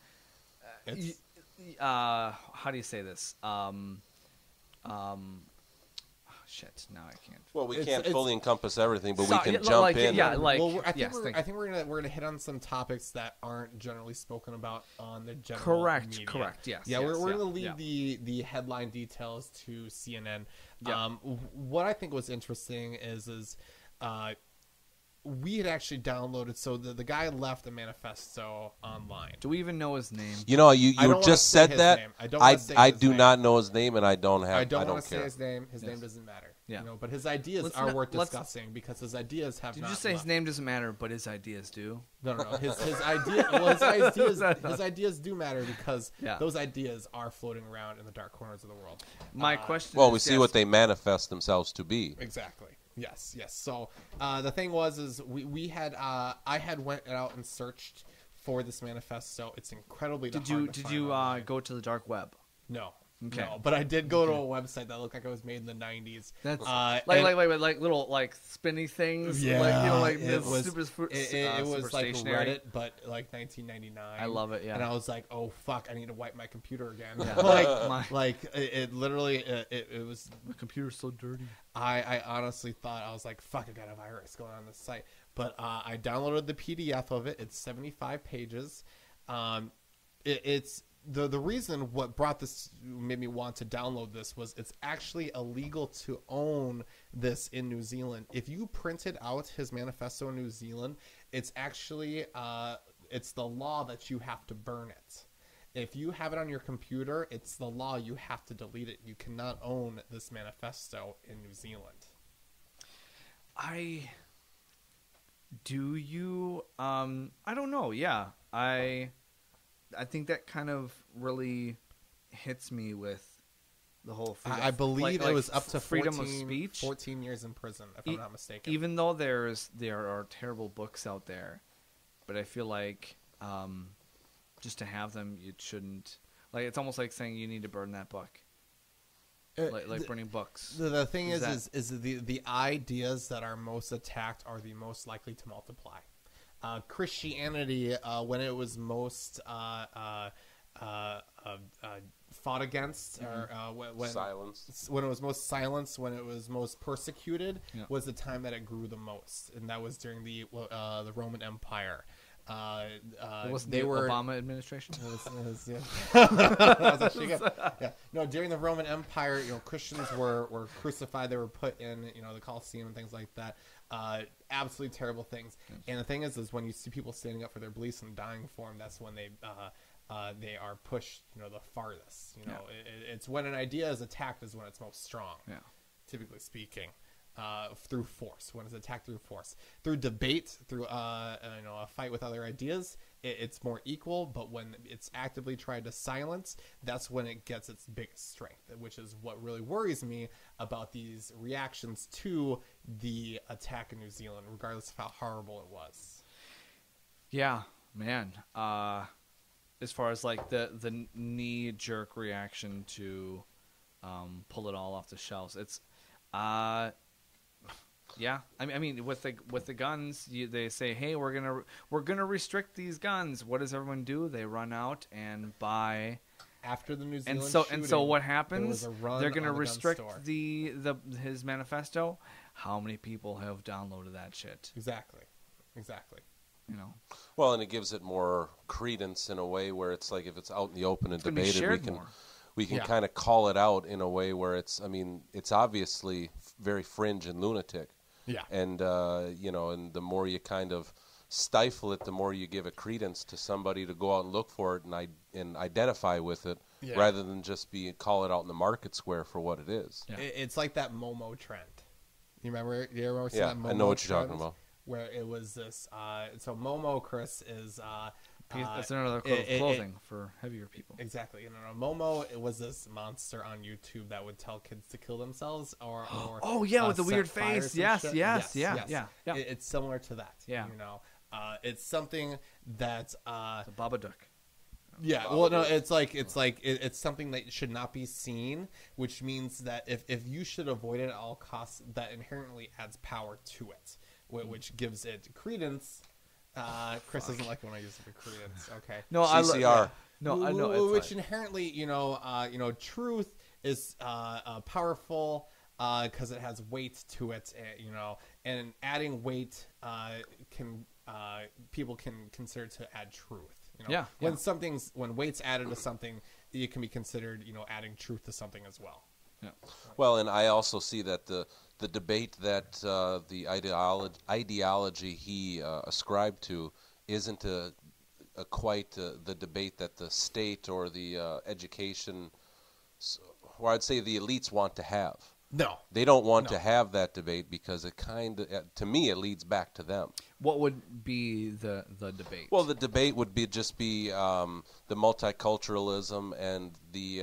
S2: It's-
S3: How do you say this? shit. Now I can't.
S4: Well, we
S2: It's-
S4: can't fully encompass everything, but we
S3: So-
S4: can
S3: yeah,
S4: jump
S3: like,
S4: in.
S3: yeah, like
S2: well, I think
S3: yes,
S2: we're,
S3: thank
S2: I
S3: you.
S2: think we're gonna hit on some topics that aren't generally spoken about on the general
S3: Correct,
S2: media.
S3: correct, yes,
S2: Yeah,
S3: yes,
S2: we're
S3: yeah,
S2: gonna leave
S3: yeah.
S2: the headline details to CNN.
S3: Yeah.
S2: What I think was interesting is we had actually downloaded. So the guy left a manifesto online.
S3: Do we even know his name?
S4: You know,
S2: I
S4: you
S2: don't wanna
S4: just
S2: say
S4: said
S2: his
S4: that.
S2: name. I don't wanna say
S4: I
S2: his
S4: do
S2: name.
S4: not know his name, and I don't
S2: I don't want to say
S4: care.
S2: his name. His
S3: Yes.
S2: name doesn't matter.
S3: Yeah.
S2: You know, but his ideas
S3: Let's
S2: are
S3: not-
S2: worth
S3: let's-
S2: discussing because his ideas have
S3: Did
S2: not
S3: you say his
S2: left.
S3: name doesn't matter, but his ideas do?
S2: No. His idea. Well, his ideas.
S3: That's not-
S2: His ideas do matter because
S3: Yeah.
S2: those ideas are floating around in the dark corners of the world.
S3: My question.
S4: Well,
S3: is,
S4: we see
S3: yes,
S4: what they manifest themselves to be.
S2: Exactly. Yes. So the thing is we had I had went out and searched for this manifesto. It's incredibly
S3: Did
S2: hard
S3: you
S2: to
S3: did
S2: find
S3: you
S2: online.
S3: go to the dark web?
S2: No.
S3: Okay.
S2: No, but I did go to a website that looked like it was made in the 90s.
S3: That's
S2: and-
S3: like little like spinny things.
S2: Yeah,
S3: like, you know, like
S2: it
S3: this
S2: was
S3: super,
S2: it was
S3: super
S2: like
S3: stationary.
S2: Reddit, but like 1999.
S3: I love it, yeah.
S2: And I was like, oh fuck, I need to wipe my computer again.
S3: Yeah.
S2: like, like it literally it was.
S3: My computer's so dirty.
S2: I honestly thought I was like, fuck, I got a virus going on this site. But I downloaded the PDF of it. It's 75 pages. It's the reason what brought this made me want to download this was it's actually illegal to own this in New Zealand. If you printed out his manifesto in New Zealand, it's actually it's the law that you have to burn it. If you have it on your computer, it's the law you have to delete it. You cannot own this manifesto in New Zealand.
S3: Do you? I don't know. Yeah, I think that kind of really hits me with the whole freedom.
S2: I believe
S3: like
S2: it was up to
S3: freedom
S2: 14,
S3: of speech.
S2: 14 years in prison, if I'm not mistaken.
S3: Even though there are terrible books out there, but I feel like just to have them, it shouldn't. Like it's almost like saying you need to burn that book, like burning books.
S2: The thing
S3: Is
S2: is the ideas that are most attacked are the most likely to multiply. Christianity, when it was most fought against, or
S4: Silence.
S2: when it was most silenced, when it was most persecuted,
S3: Yeah.
S2: was the time that it grew the most, and that was during the Roman Empire.
S3: Was
S2: they
S3: the
S2: were
S3: Obama administration?
S2: It was, yeah. That was actually good. Yeah. No, during the Roman Empire, Christians were crucified. They were put in, the Colosseum and things like that. Absolutely terrible things. And the thing is when you see people standing up for their beliefs and dying for them, that's when they are pushed, the farthest. It's when an idea is attacked is when it's most strong.
S3: Yeah.
S2: Typically speaking. Through force, when it's attacked through force, through debate, through a fight with other ideas, it's more equal. But when it's actively tried to silence, that's when it gets its biggest strength, which is what really worries me about these reactions to the attack in New Zealand, regardless of how horrible it was.
S3: Yeah, man. As far as like the knee jerk reaction to pull it all off the shelves, it's yeah. I mean, with the guns, they say, "Hey, we're gonna restrict these guns." What does everyone do? They run out and buy.
S2: After the New Zealand
S3: And so what
S2: there
S3: happens?
S2: was a run
S3: They're gonna
S2: on the gun
S3: restrict
S2: store.
S3: his manifesto. How many people have downloaded that shit?
S2: Exactly.
S4: Well, and it gives it more credence in a way where it's like if it's out in the open and
S3: It's gonna be
S4: debated,
S3: shared more.
S4: we can
S2: Yeah.
S4: kind of call it out in a way where it's obviously very fringe and lunatic.
S2: Yeah.
S4: And and the more you kind of stifle it, the more you give it credence to somebody to go out and look for it and identify with it,
S2: Yeah.
S4: rather than just call it out in the market square for what it is.
S3: Yeah.
S2: It's like that Momo trend. You remember? You remember seeing
S4: Yeah,
S2: that Momo
S4: I know what you're
S2: trend?
S4: talking about.
S2: Where it was this. So Momo, Chris, is.
S3: That's another clothing for heavier people.
S2: Exactly. Momo, it was this monster on YouTube that would tell kids to kill themselves or
S3: Oh, yeah, with the
S2: set
S3: weird
S2: fires
S3: face.
S2: and
S3: Yes,
S2: shit.
S3: yes, yeah.
S2: It's similar to that.
S3: Yeah.
S2: It's something that.
S3: The Babadook.
S2: Yeah, well, no, it's something that should not be seen, which means that if you should avoid it at all costs, that inherently adds power to it, which gives it credence. Chris doesn't like when I use it for credence. Okay.
S3: No,
S4: CCR.
S3: No, I know.
S2: Which inherently, truth is powerful. because it has weight to it, and adding weight can people can consider to add truth. When weight's added to something, it can be considered adding truth to something as well.
S3: Yeah.
S4: Well, and I also see that the debate that the ideology he ascribed to isn't quite the debate that the state or the education, or I'd say the elites want to have.
S2: No.
S4: They don't want to have that debate because it to me, it leads back to them.
S3: What would be the debate?
S4: Well, the debate would just be the multiculturalism and the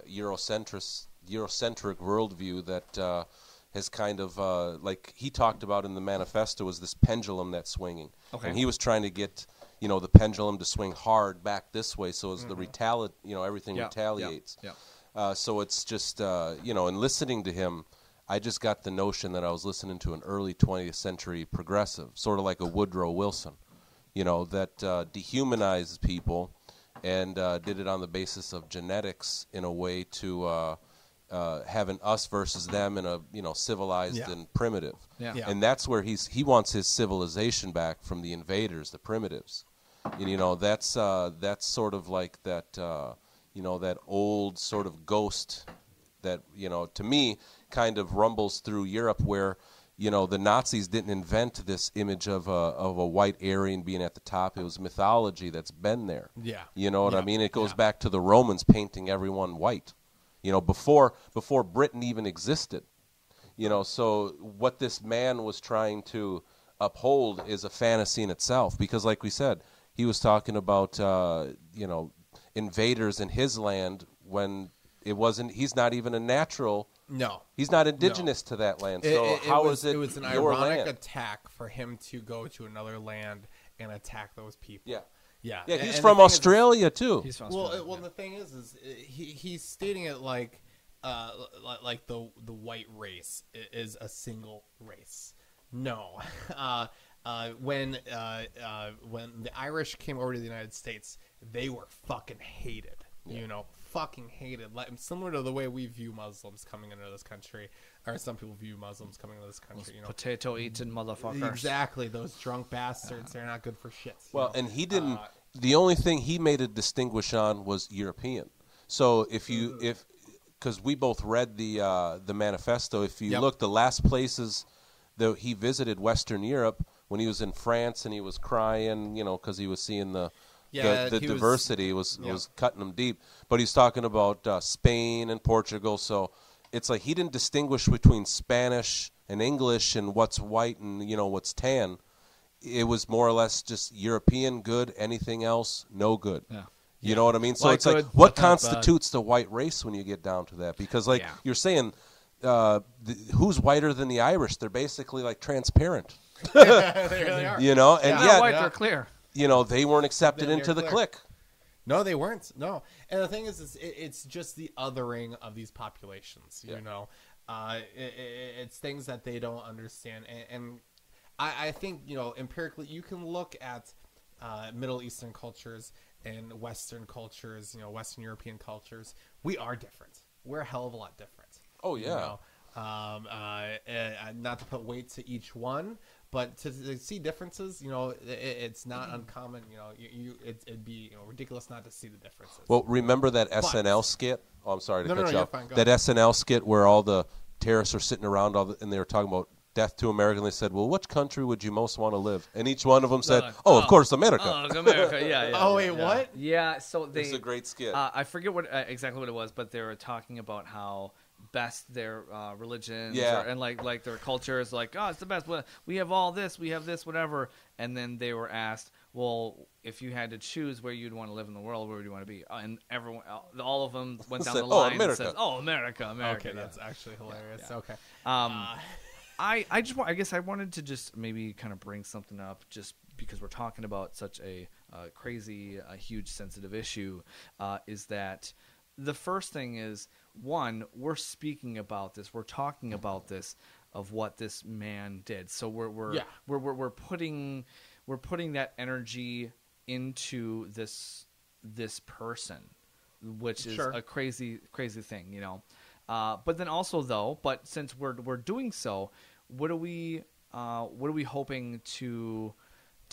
S4: Eurocentric worldview that has kind of, like he talked about in the manifesto, was this pendulum that's swinging.
S3: Okay.
S4: And he was trying to get, the pendulum to swing hard back this way so as everything retaliates.
S3: Yeah.
S4: So it's just, in listening to him, I just got the notion that I was listening to an early 20th century progressive, sort of like a Woodrow Wilson, that dehumanized people and did it on the basis of genetics in a way to have an us versus them in a, civilized and primitive.
S3: Yeah.
S2: Yeah.
S4: And that's where he wants his civilization back from the invaders, the primitives. And, that's sort of like that, that old sort of ghost that, to me, kind of rumbles through Europe where, the Nazis didn't invent this image of a white Aryan being at the top. It was mythology that's been there.
S2: Yeah.
S4: You know what I
S2: Yeah.
S4: mean? It goes back to the Romans painting everyone white, before Britain even existed. So what this man was trying to uphold is a fantasy in itself because, like we said, he was talking about, invaders in his land when it wasn't. He's not even a natural.
S2: No.
S4: He's not indigenous to that land. So how is it?
S2: It was an
S4: your
S2: ironic
S4: land?
S2: attack for him to go to another land and attack those people.
S4: Yeah.
S2: Yeah.
S4: Yeah, he's
S2: And
S4: from
S2: the thing is-
S4: Australia too.
S3: He's from
S2: Well,
S3: Australia,
S2: the thing is he's stating it like the white race is a single race. No, when the Irish came over to the United States, they were fucking hated. Fucking hated. Like, similar to the way we view Muslims coming into this country, or some people view Muslims coming into this country.
S3: potato eating motherfuckers.
S2: Exactly, those drunk bastards. They're not good for shit.
S4: Well, and he didn't. The only thing he made a distinguish on was European. So because we both read the manifesto, if you
S2: Yep.
S4: look, the last places that he visited Western Europe when he was in France and he was crying, because he was seeing the diversity was cutting him deep. But he's talking about Spain and Portugal. So it's like he didn't distinguish between Spanish and English and what's white and what's tan. It was more or less just European good, anything else no good.
S3: Yeah.
S4: You know what I mean? So
S3: White
S4: it's like,
S3: good,
S4: what
S3: but not bad.
S4: constitutes the white race when you get down to that? Because, like
S3: Yeah.
S4: you're saying, who's whiter than the Irish? They're basically like transparent,
S2: there they are.
S4: and
S3: They're
S4: yet,
S3: white, they're clear.
S4: they weren't accepted
S2: They're
S4: into the
S2: clear.
S4: clique.
S2: No, they weren't. No, and the thing is it's just the othering of these populations. It's things that they don't understand, and I think empirically you can look at Middle Eastern cultures and Western cultures, Western European cultures. We are different. We're a hell of a lot different.
S4: Oh yeah.
S2: Not to put weight to each one, but to see differences, it's not uncommon. It'd be ridiculous not to see the differences.
S4: Well, remember that SNL skit? Oh, I'm sorry to cut you
S2: you're
S4: off.
S2: fine. Go
S4: That
S2: ahead.
S4: SNL skit where all the terrorists are sitting around and they were talking about death to America, and they said, well, which country would you most want to live? And each one of them said, of course, America.
S3: America, yeah.
S2: Oh, wait, what?
S3: Yeah, so they.
S4: It's a great skit.
S3: I forget what exactly what it was, but they were talking about how best their religions
S4: Yeah.
S3: and like their culture is like, oh, it's the best. We have all this, we have this, whatever. And then they were asked, well, if you had to choose where you'd want to live in the world, where would you want to be? And everyone, all of them went down
S4: Said,
S3: the line and
S4: America.
S3: said, oh, America.
S2: Okay,
S3: yeah.
S2: that's actually hilarious.
S3: Yeah.
S2: Okay.
S3: I guess I wanted to just maybe kind of bring something up just because we're talking about such a crazy, huge, sensitive issue. Is that the first thing is, one, we're speaking about this, we're talking about this of what this man did. So we're putting that energy into this person, which is
S2: Sure.
S3: a crazy thing, But then also though, but since we're doing so, what are we hoping to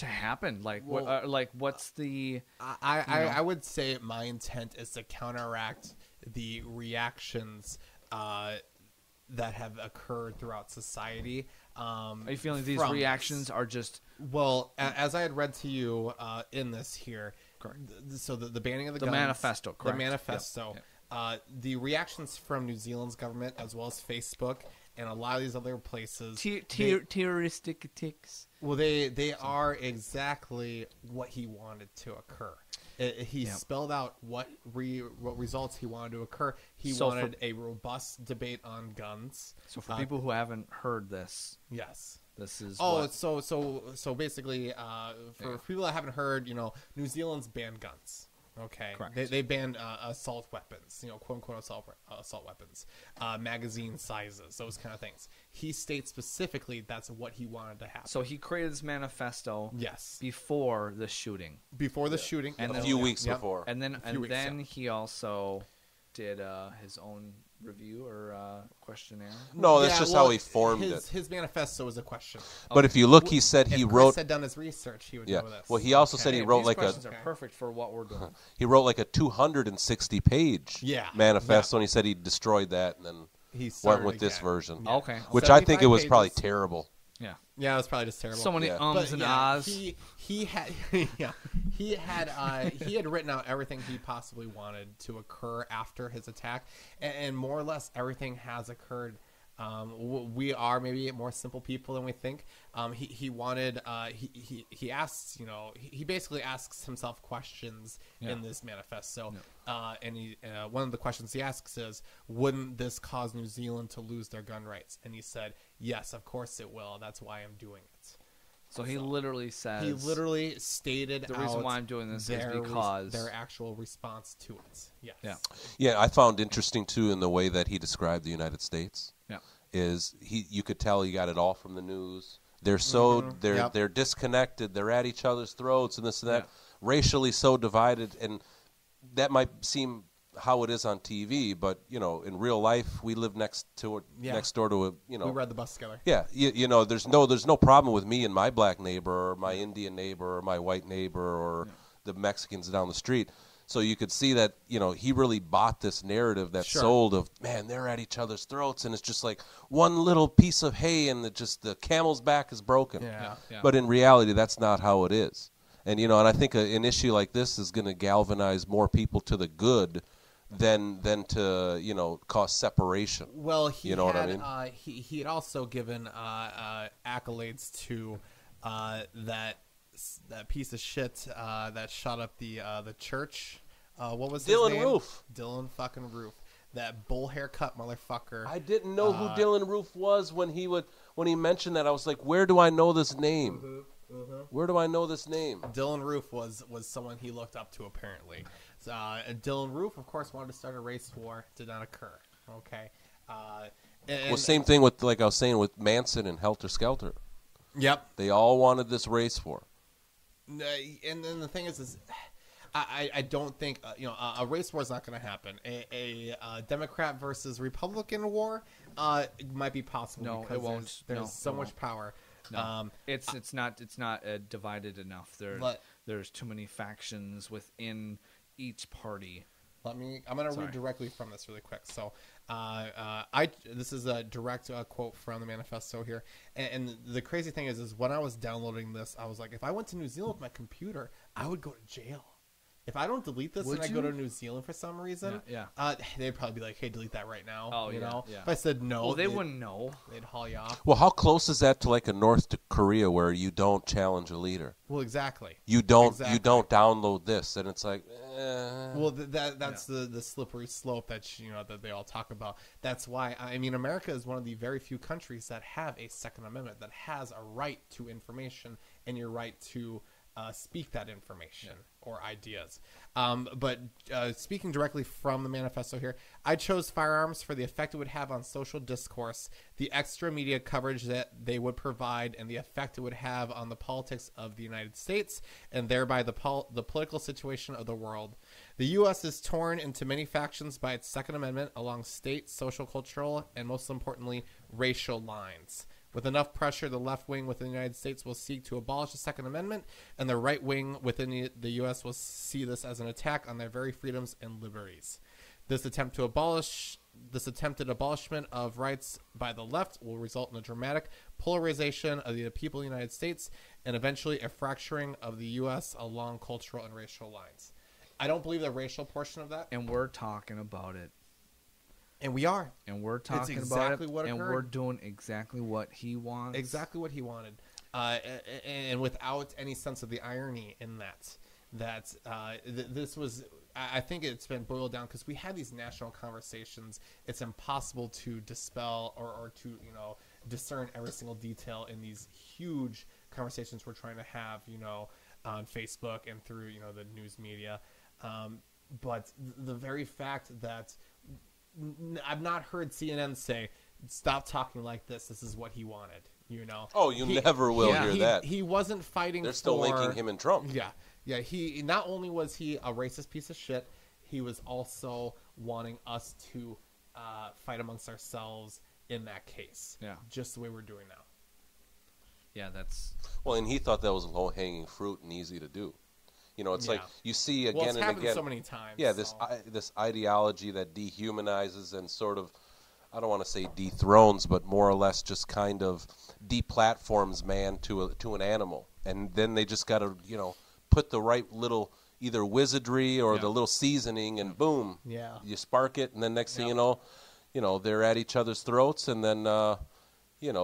S3: happen? Like what's the
S2: I would say my intent is to counteract the reactions that have occurred throughout society.
S3: Are you feeling these
S2: from
S3: reactions are just
S2: Well, as I had read to you in this here,
S3: Correct.
S2: So the banning of the
S3: The
S2: guns,
S3: manifesto, correct.
S2: the manifesto,
S3: Yep.
S2: The reactions from New Zealand's government as well as Facebook and a lot of these other places,
S3: terroristic attacks?
S2: well, they are exactly what he wanted to occur. He
S3: Yep.
S2: spelled out what results he wanted to occur. He
S3: So
S2: wanted a robust debate on guns.
S3: So for people who haven't heard this,
S2: Yes.
S3: this is
S2: Oh,
S3: what?
S2: so basically, for people that haven't heard, New Zealand's banned guns. Okay,
S3: Correct.
S2: They banned assault weapons, quote unquote assault weapons, magazine sizes, those kind of things. He states specifically that's what he wanted to happen.
S3: So he created this manifesto
S2: Yes,
S3: before the shooting,
S2: before the shooting,
S3: And
S4: a
S3: then-
S4: few weeks
S2: Yep.
S4: before.
S3: and then
S2: few weeks,
S3: he also did his own review or questionnaire.
S4: No, that's
S2: Yeah,
S4: just
S2: well,
S4: how he formed
S2: his,
S4: it.
S2: His manifesto is a question.
S4: But if you look, he said he
S2: If
S4: wrote.
S2: Chris had done his research, he would
S4: Yeah.
S2: know this.
S4: Well, he also said he
S3: Hey,
S4: wrote
S3: these
S4: like
S3: questions
S4: a
S3: are perfect for what we're doing.
S4: 260-page
S2: Yeah.
S4: manifesto, and he said he destroyed that and then
S2: he
S4: went
S2: started
S4: with this
S2: again.
S4: version,
S2: Yeah.
S3: Okay.
S4: which I think it
S2: 75
S4: was probably
S2: pages.
S4: terrible.
S3: Yeah.
S2: Yeah, it was probably just terrible.
S3: So many
S4: Yeah.
S3: ums and ahs.
S2: He had he had written out everything he possibly wanted to occur after his attack, and more or less everything has occurred. We are maybe more simple people than we think. He wanted he asks he basically asks himself questions in this manifesto, and he one of the questions he asks is, wouldn't this cause New Zealand to lose their gun rights? And he said, yes, of course it will. That's why I'm doing it.
S3: So he literally says
S2: He literally stated
S3: the reason
S2: out
S3: why I'm doing this is
S2: their
S3: because
S2: their actual response to it. Yes.
S3: Yeah.
S4: Yeah, I found interesting too in the way that he described the United States.
S3: Yeah.
S4: Is you could tell he got it all from the news. They're so
S2: Yep.
S4: they're disconnected. They're at each other's throats and this and that.
S3: Yeah.
S4: Racially so divided, and that might seem how it is on TV, but in real life we live next door to a
S2: We ride the bus together.
S4: Yeah, there's no problem with me and my black neighbor or my Indian neighbor or my white neighbor or the Mexicans down the street. So you could see that, he really bought this narrative that
S2: Sure.
S4: sold of, man, they're at each other's throats and it's just like one little piece of hay and the camel's back is broken.
S2: Yeah.
S3: Yeah.
S4: But in reality, that's not how it is. And, and I think an issue like this is going to galvanize more people to the good than to, cause separation.
S2: Well, he
S4: You know what I
S2: had,
S4: mean?
S2: he had also given accolades to that piece of shit that shot up the church. What was his
S4: Dylan
S2: name?
S4: Roof.
S2: Dylan fucking Roof. That bull haircut motherfucker.
S4: I didn't know who Dylan Roof was when he mentioned that. I was like, where do I know this name? Where do I know this name?
S2: Dylan Roof was someone he looked up to, apparently. So, Dylan Roof, of course, wanted to start a race war. Did not occur. Okay.
S4: Well, same thing with, like I was saying, with Manson and Helter Skelter.
S2: Yep.
S4: They all wanted this race war.
S2: And then the thing is I don't think a race war is not going to happen. A Democrat versus Republican war might be possible.
S3: No,
S2: because
S3: it won't.
S2: There's
S3: No,
S2: so
S3: it
S2: much
S3: won't.
S2: power.
S3: No, it's not divided enough.
S2: But-
S3: There's too many factions within each party.
S2: I'm going to
S3: Sorry.
S2: read directly from this really quick. So, this is a direct quote from the manifesto here. And the crazy thing is when I was downloading this, I was like, if I went to New Zealand with my computer, I would go to jail. If I don't delete this
S3: Would
S2: and I
S3: you?
S2: go to New Zealand for some reason,
S3: Yeah,
S2: they'd probably be like, hey, delete that right now.
S3: Oh,
S2: you
S3: yeah,
S2: know?
S3: yeah.
S2: If I said no,
S3: they wouldn't know.
S2: they'd haul you off.
S4: Well, how close is that to like a North Korea where you don't challenge a leader?
S2: Well, exactly.
S4: You don't
S2: Exactly.
S4: download this, and it's like,
S2: Well, that's the slippery slope that that they all talk about. That's why America is one of the very few countries that have a Second Amendment that has a right to information and your right to speak that information or ideas. But speaking directly from the manifesto here, I chose firearms for the effect it would have on social discourse, the extra media coverage that they would provide, and the effect it would have on the politics of the United States, and thereby the political situation of the world. The U.S. is torn into many factions by its Second Amendment along state, social, cultural, and most importantly, racial lines. With enough pressure, the left wing within the United States will seek to abolish the Second Amendment, and the right wing within the U.S. will see this as an attack on their very freedoms and liberties. This attempted abolishment of rights by the left will result in a dramatic polarization of the people of the United States and eventually a fracturing of the U.S. along cultural and racial lines. I don't believe the racial portion of that.
S3: And we're talking about it.
S2: And we are.
S3: And we're talking
S2: exactly
S3: about it.
S2: What
S3: and
S2: occurred.
S3: We're doing exactly what he wants.
S2: Exactly what he wanted. And without any sense of the irony in that. This was, I think it's been boiled down because we had these national conversations. It's impossible to dispel or to, discern every single detail in these huge conversations we're trying to have, on Facebook and through, the news media. But the very fact that I've not heard CNN say, stop talking like this. This is what he wanted,
S4: Oh, you never will hear that.
S2: He wasn't fighting
S4: They're still linking him and Trump.
S2: Yeah. He not only was he a racist piece of shit, he was also wanting us to fight amongst ourselves in that case.
S3: Yeah.
S2: Just the way we're doing now.
S3: Yeah, that's...
S4: Well, and he thought that was low-hanging fruit and easy to do. It's like you see again
S2: it's
S4: and
S2: happened
S4: again.
S2: so many times.
S4: Yeah, this ideology that dehumanizes and sort of, I don't want to say dethrones, but more or less just kind of deplatforms man to an animal, and then they just got to put the right little either wizardry or the little seasoning, and boom, you spark it, and then next thing you know, they're at each other's throats, and then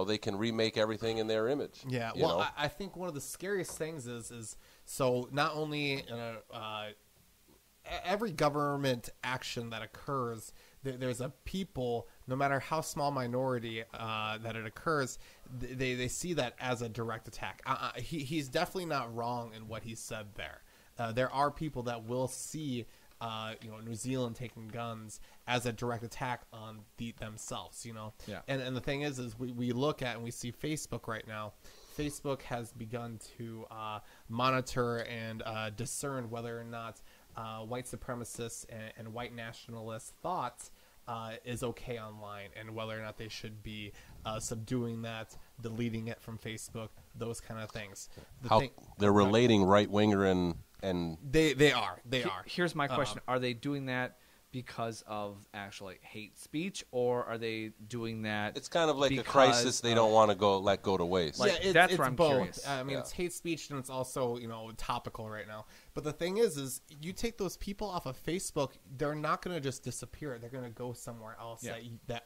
S4: they can remake everything in their image.
S2: Yeah, well, I think one of the scariest things is so not only every government action that occurs, there's a people, no matter how small minority that it occurs, they see that as a direct attack. He's definitely not wrong in what he said there. There are people that will see New Zealand taking guns as a direct attack on themselves,
S3: Yeah.
S2: And the thing is we look at and we see Facebook right now. Facebook has begun to monitor and discern whether or not white supremacists and white nationalist thoughts is okay online, and whether or not they should be subduing that, deleting it from Facebook, those kind of things.
S4: They're relating right-winger and
S2: They are.
S3: Here's my question: are they doing that because of actual hate speech, or are they doing that?
S4: It's kind of like a crisis they don't want to let go to waste.
S3: That's where I'm
S2: both.
S3: curious.
S2: I mean, it's hate speech, and it's also topical right now. But the thing is you take those people off of Facebook, they're not going to just disappear. They're going to go somewhere else that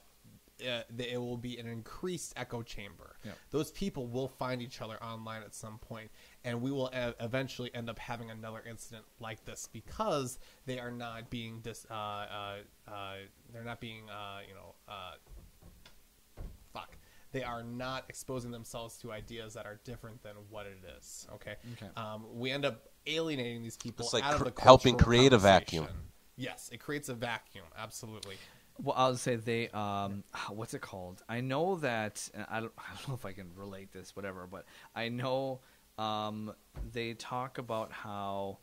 S2: it will be an increased echo chamber.
S3: Yeah.
S2: Those people will find each other online at some point, and we will eventually end up having another incident like this because they are not being they are not exposing themselves to ideas that are different than what it is. Okay. We end up alienating these people
S4: It's like
S2: out of the
S4: helping
S2: cultural
S4: create a
S2: conversation.
S4: vacuum.
S2: Yes, it creates a vacuum. Absolutely.
S3: Well, I'll say they, what's it called? I know that, and I don't know if I can relate this, whatever, but I know they talk about how,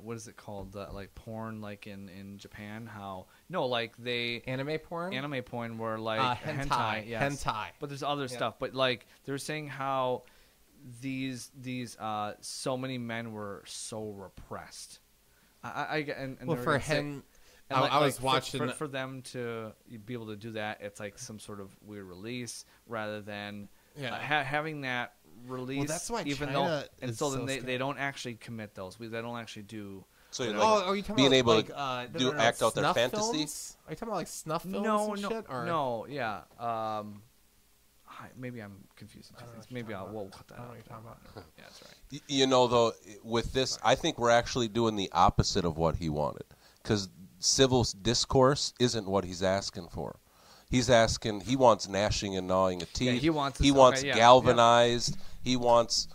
S3: what is it called? Like porn, like in Japan,
S2: Anime porn
S3: where like
S2: hentai,
S3: yes.
S2: hentai.
S3: But there's other stuff. But like they're saying how these so many men were so repressed. I was watching for them to be able to do that. It's like some sort of weird release rather than having that release.
S2: Well, that's why
S3: even
S2: China
S3: though
S2: is
S3: so
S2: so
S3: then they don't actually commit those. They don't actually do.
S4: So you're
S2: are you talking
S4: being
S2: about
S4: able
S2: like,
S4: to act out their
S2: snuff
S4: fantasy?
S2: films? Are you talking about like snuff films and shit? Or?
S3: No, yeah. Maybe I'm confusing two things. Maybe we'll cut that out.
S2: I don't know what you're talking about.
S3: Yeah, that's right.
S4: Though, with this, I think we're actually doing the opposite of what he wanted. Because civil discourse isn't what he's asking for. He wants gnashing and gnawing of teeth.
S3: Yeah, he wants
S4: galvanized. He wants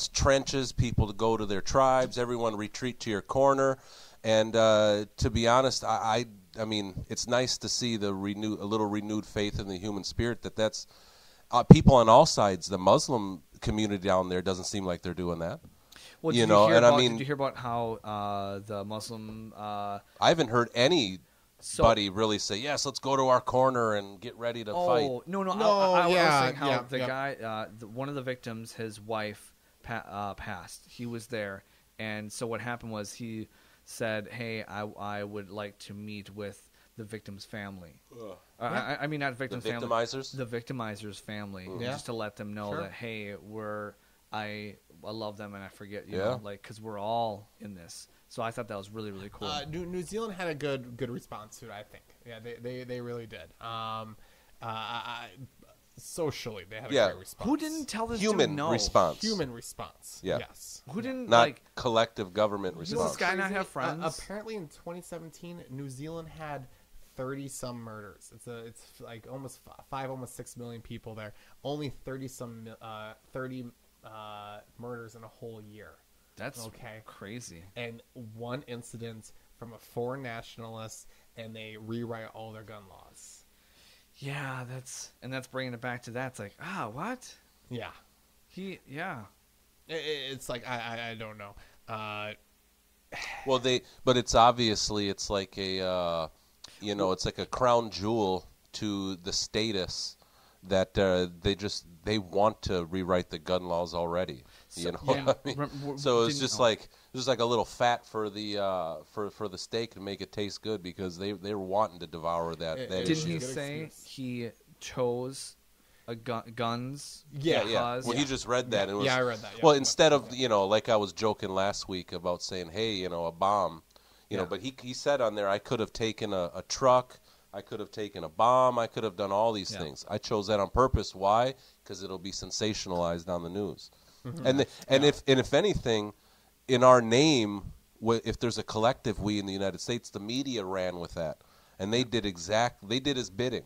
S4: trenches, people to go to their tribes, everyone retreat to your corner. And to be honest, I mean, it's nice to see a little renewed faith in the human spirit. That's people on all sides. The Muslim community down there doesn't seem like they're doing that.
S3: Well,
S4: you know, and I mean,
S3: did you hear about how the Muslim?
S4: I haven't heard anybody really say, "Yes, let's go to our corner and get ready to fight."
S3: No.
S2: No,
S3: I was
S2: yeah,
S3: saying how
S2: yeah,
S3: the
S2: yeah.
S3: guy, one of the victims, his wife passed. He was there, and so what happened was he said, "Hey, I would like to meet with the victim's family." I mean, not victim's
S4: The
S3: family.
S4: victimizers?
S3: The victimizer's family,
S2: Yeah.
S3: just to let them know
S2: Sure.
S3: that, hey, I love them and I forget, you
S4: Yeah.
S3: know, like, because we're all in this. So I thought that was really, really cool.
S2: New Zealand had a good response to it, I think. Yeah, they really did. Socially, they had a great response.
S3: Who didn't tell this
S4: Human
S3: dude no?
S4: response.
S2: Human response.
S4: Yeah.
S2: Yes.
S3: Who didn't,
S4: Not
S3: like,
S4: collective government
S3: does
S4: response.
S3: this guy not
S2: Crazy.
S3: have friends?
S2: Apparently, in 2017, New Zealand had 30 some murders. It's like almost 6 million people there. Only 30 murders in a whole year.
S3: That's
S2: okay.
S3: crazy.
S2: And one incident from a foreign nationalist, and they rewrite all their gun laws.
S3: Yeah, that's bringing it back to that. It's like, what?
S2: Yeah. It's like I don't know.
S4: Well, but it's obviously it's like a it's like a crown jewel to the status that they want to rewrite the gun laws already. You know what I mean? So it's just like a little fat for the for the steak to make it taste good, because they were wanting to devour that.
S2: Didn't
S3: Didn't
S4: issue.
S3: he
S2: Good
S3: say
S2: excuse.
S3: he chose guns?
S2: Yeah.
S4: Well, you just read that. And it was,
S2: Yeah, I read that, yeah.
S4: Well, instead of like I was joking last week about saying, hey, a bomb,
S2: Yeah.
S4: but he said on there, I could have taken a truck, I could have taken a bomb, I could have done all these things. I chose that on purpose. Why? Because it'll be sensationalized on the news.
S2: Mm-hmm.
S4: If anything, in our name, if there's a collective we in the United States, the media ran with that, and they did his bidding.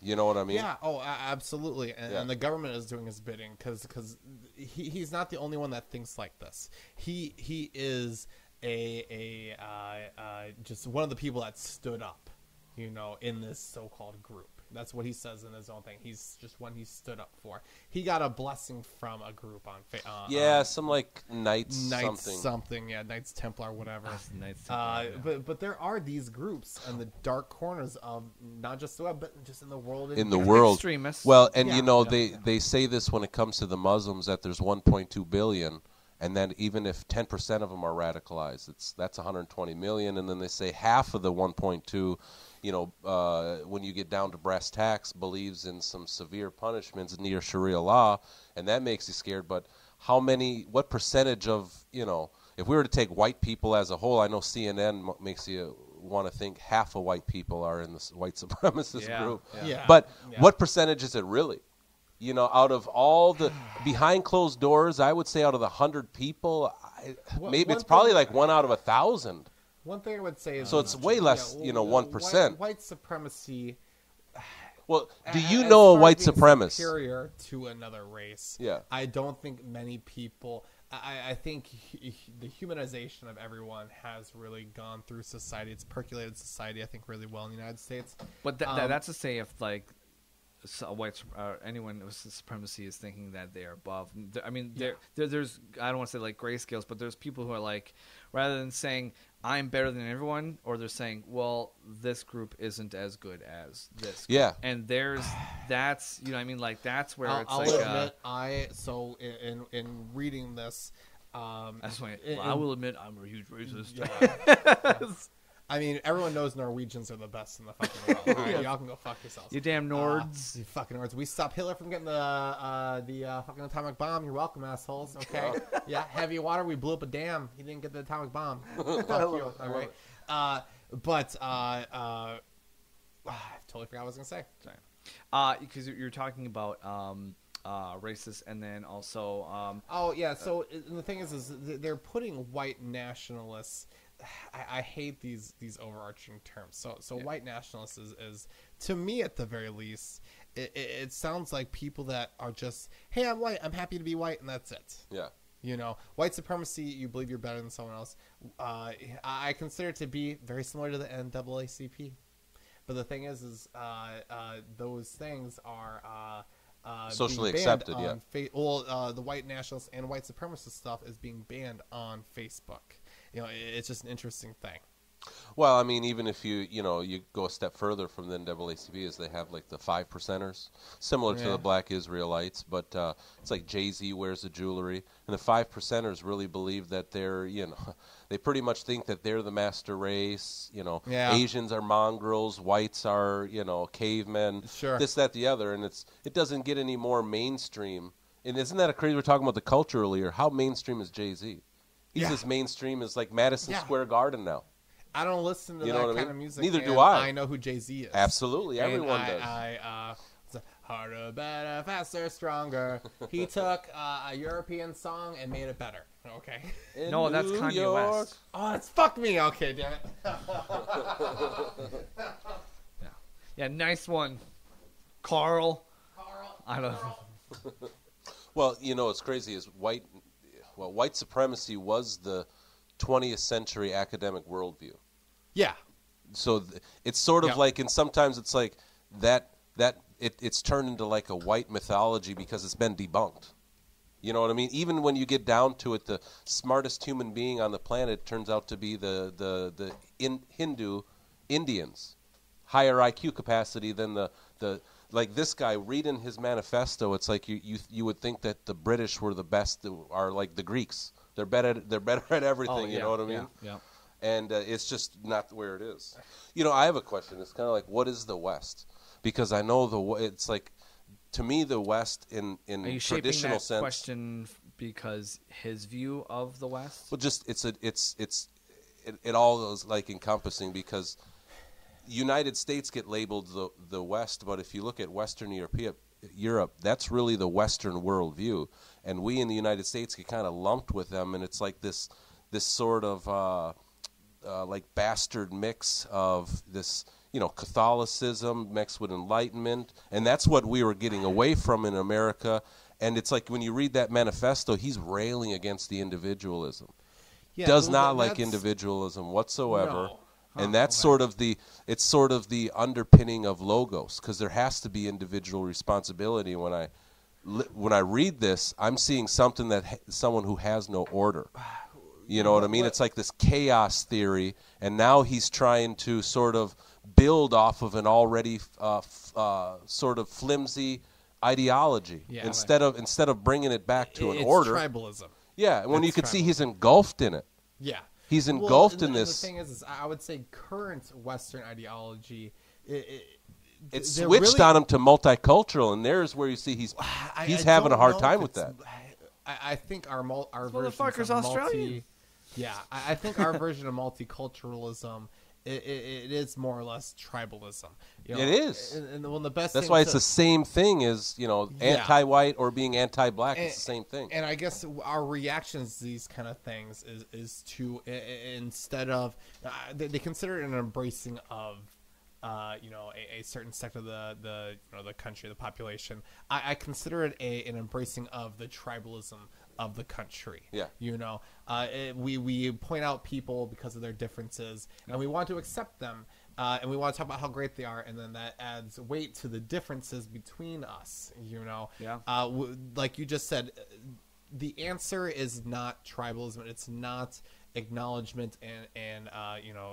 S4: You know what I mean?
S2: Yeah. Oh, absolutely. And,
S4: Yeah.
S2: and the government is doing his bidding because he's not the only one that thinks like this. He is just one of the people that stood up, in this so-called group. That's what he says in his own thing. He's just one he stood up for. He got a blessing from a group on
S4: some like Knights something.
S2: Yeah, Knights Templar, whatever.
S3: Knights Templar,
S2: But there are these groups in the dark corners of not just the web, but just in the world.
S4: in the world.
S3: Extremists.
S4: Well, and
S2: Yeah.
S4: they say this when it comes to the Muslims, that there's 1.2 billion, and then even if 10% of them are radicalized, that's 120 million, and then they say half of the 1.2, when you get down to brass tacks, believes in some severe punishments near Sharia law, and that makes you scared. But what percentage of, if we were to take white people as a whole, I know CNN makes you want to think half of white people are in this white supremacist group.
S2: Yeah.
S4: But
S2: Yeah.
S4: what percentage is it really? Out of all the behind closed doors, I would say out of the 100 people, maybe it's probably like 1 out of 1,000.
S2: One thing I would say is
S4: So it's way less, 1%.
S2: White supremacy.
S4: Well, do you
S2: as
S4: know a
S2: far as
S4: white
S2: being
S4: supremacist?
S2: superior to another race?
S4: Yeah.
S2: I don't think many people. I think the humanization of everyone has really gone through society. It's percolated society, I think, really well in the United States.
S3: But that's to say, if like anyone with supremacy is thinking that they are above. I mean, there's I don't want to say like grayscales, but there's people who are like, rather than saying I'm better than everyone, or they're saying, well, this group isn't as good as this group.
S4: Yeah.
S3: And that's what I mean, like that's where it's
S2: I'll
S3: like
S2: admit, in reading this,
S3: that's why
S2: in-
S3: I will admit I'm a huge racist.
S2: I mean, everyone knows Norwegians are the best in the fucking world. All right, y'all can go fuck yourselves.
S3: You damn Nords.
S2: You fucking Nords. We stopped Hitler from getting the fucking atomic bomb. You're welcome, assholes. Okay. Yeah, heavy water. We blew up a dam. He didn't get the atomic bomb. Fuck you. All right. I totally forgot what I was gonna say.
S3: Sorry. Because you're talking about racist, and then also
S2: Oh yeah. So and the thing is they're putting white nationalists I hate these overarching terms. So white nationalists is to me at the very least, it sounds like people that are just, hey, I'm white, I'm happy to be white, and that's it.
S4: Yeah.
S2: You know, white supremacy, you believe you're better than someone else. I consider it to be very similar to the NAACP. But the thing is those things are
S4: Socially
S2: being banned
S4: accepted,
S2: on the white nationalist and white supremacist stuff is being banned on Facebook. You know, it's just an interesting thing.
S4: Well, I mean, even if you go a step further from the NAACP, is they have like the 5%ers, similar to the Black Israelites, but it's like Jay-Z wears the jewelry, and the 5%ers really believe that they're, they pretty much think that they're the master race. Asians are mongrels, whites are, cavemen, this, that, the other, and it doesn't get any more mainstream. And isn't that crazy? We were talking about the culture earlier. How mainstream is Jay-Z? He's as mainstream as like Madison Square Garden now.
S2: I don't listen to that kind of music.
S4: Neither do I.
S2: I know who Jay-Z is.
S4: Absolutely, everyone does.
S2: Harder, better, faster, stronger. He took a European song and made it better. Okay.
S3: No, that's Kanye West.
S2: Oh, it's fuck me. Okay, damn it.
S3: Yeah, nice one, Carl. I don't know.
S4: Well, what's crazy is white supremacy was the 20th century academic worldview.
S2: Yeah.
S4: So it's sort of like, and sometimes it's like that it's turned into like a white mythology because it's been debunked. You know what I mean? Even when you get down to it, the smartest human being on the planet turns out to be the Hindu Indians, higher IQ capacity than the like this guy reading his manifesto. It's like you would think that the British were the best, are like the Greeks. They're better at everything. You know what I mean?
S3: Yeah.
S4: And it's just not where it is. I have a question. It's kind of like, what is the West? Because I know it's like, to me, the West in
S3: Are you
S4: traditional
S3: shaping that
S4: sense.
S3: question because his view of the West?
S4: Well, just it all is like encompassing, because United States get labeled the West, but if you look at Western Europe, that's really the Western worldview, and we in the United States get kind of lumped with them, and it's like this sort of like bastard mix of this, Catholicism mixed with Enlightenment, and that's what we were getting away from in America. And it's like when you read that manifesto, he's railing against the individualism.
S2: Yeah,
S4: Does not like individualism whatsoever.
S2: No.
S4: And that's sort of the underpinning of Logos, because there has to be individual responsibility. When I read this, I'm seeing someone who has no order. You know what I mean? It's like this chaos theory, and now he's trying to sort of build off of an already sort of flimsy ideology instead of bringing it back to an order.
S2: It's tribalism.
S4: Yeah, when you can see he's engulfed in it.
S2: Yeah.
S4: He's engulfed in this.
S2: The thing is, I would say current Western ideology,
S4: it switched on him to multicultural, and there's where you see he's having a hard time with that.
S2: I think our version
S3: motherfucker's
S2: of
S3: Australian.
S2: I think our version of multiculturalism, it is more or less tribalism.
S4: It is.
S2: And the best.
S4: That's why it's the same thing as anti-white or being anti-black. It's the same thing.
S2: And I guess our reactions to these kind of things is to, instead of they consider it an embracing of a certain sect of the country, the population. I consider it an embracing of the tribalism of the country.
S4: Yeah.
S2: We point out people because of their differences, and we want to accept them, and we want to talk about how great they are, and then that adds weight to the differences between us. Like you just said, the answer is not tribalism. It's not acknowledgement and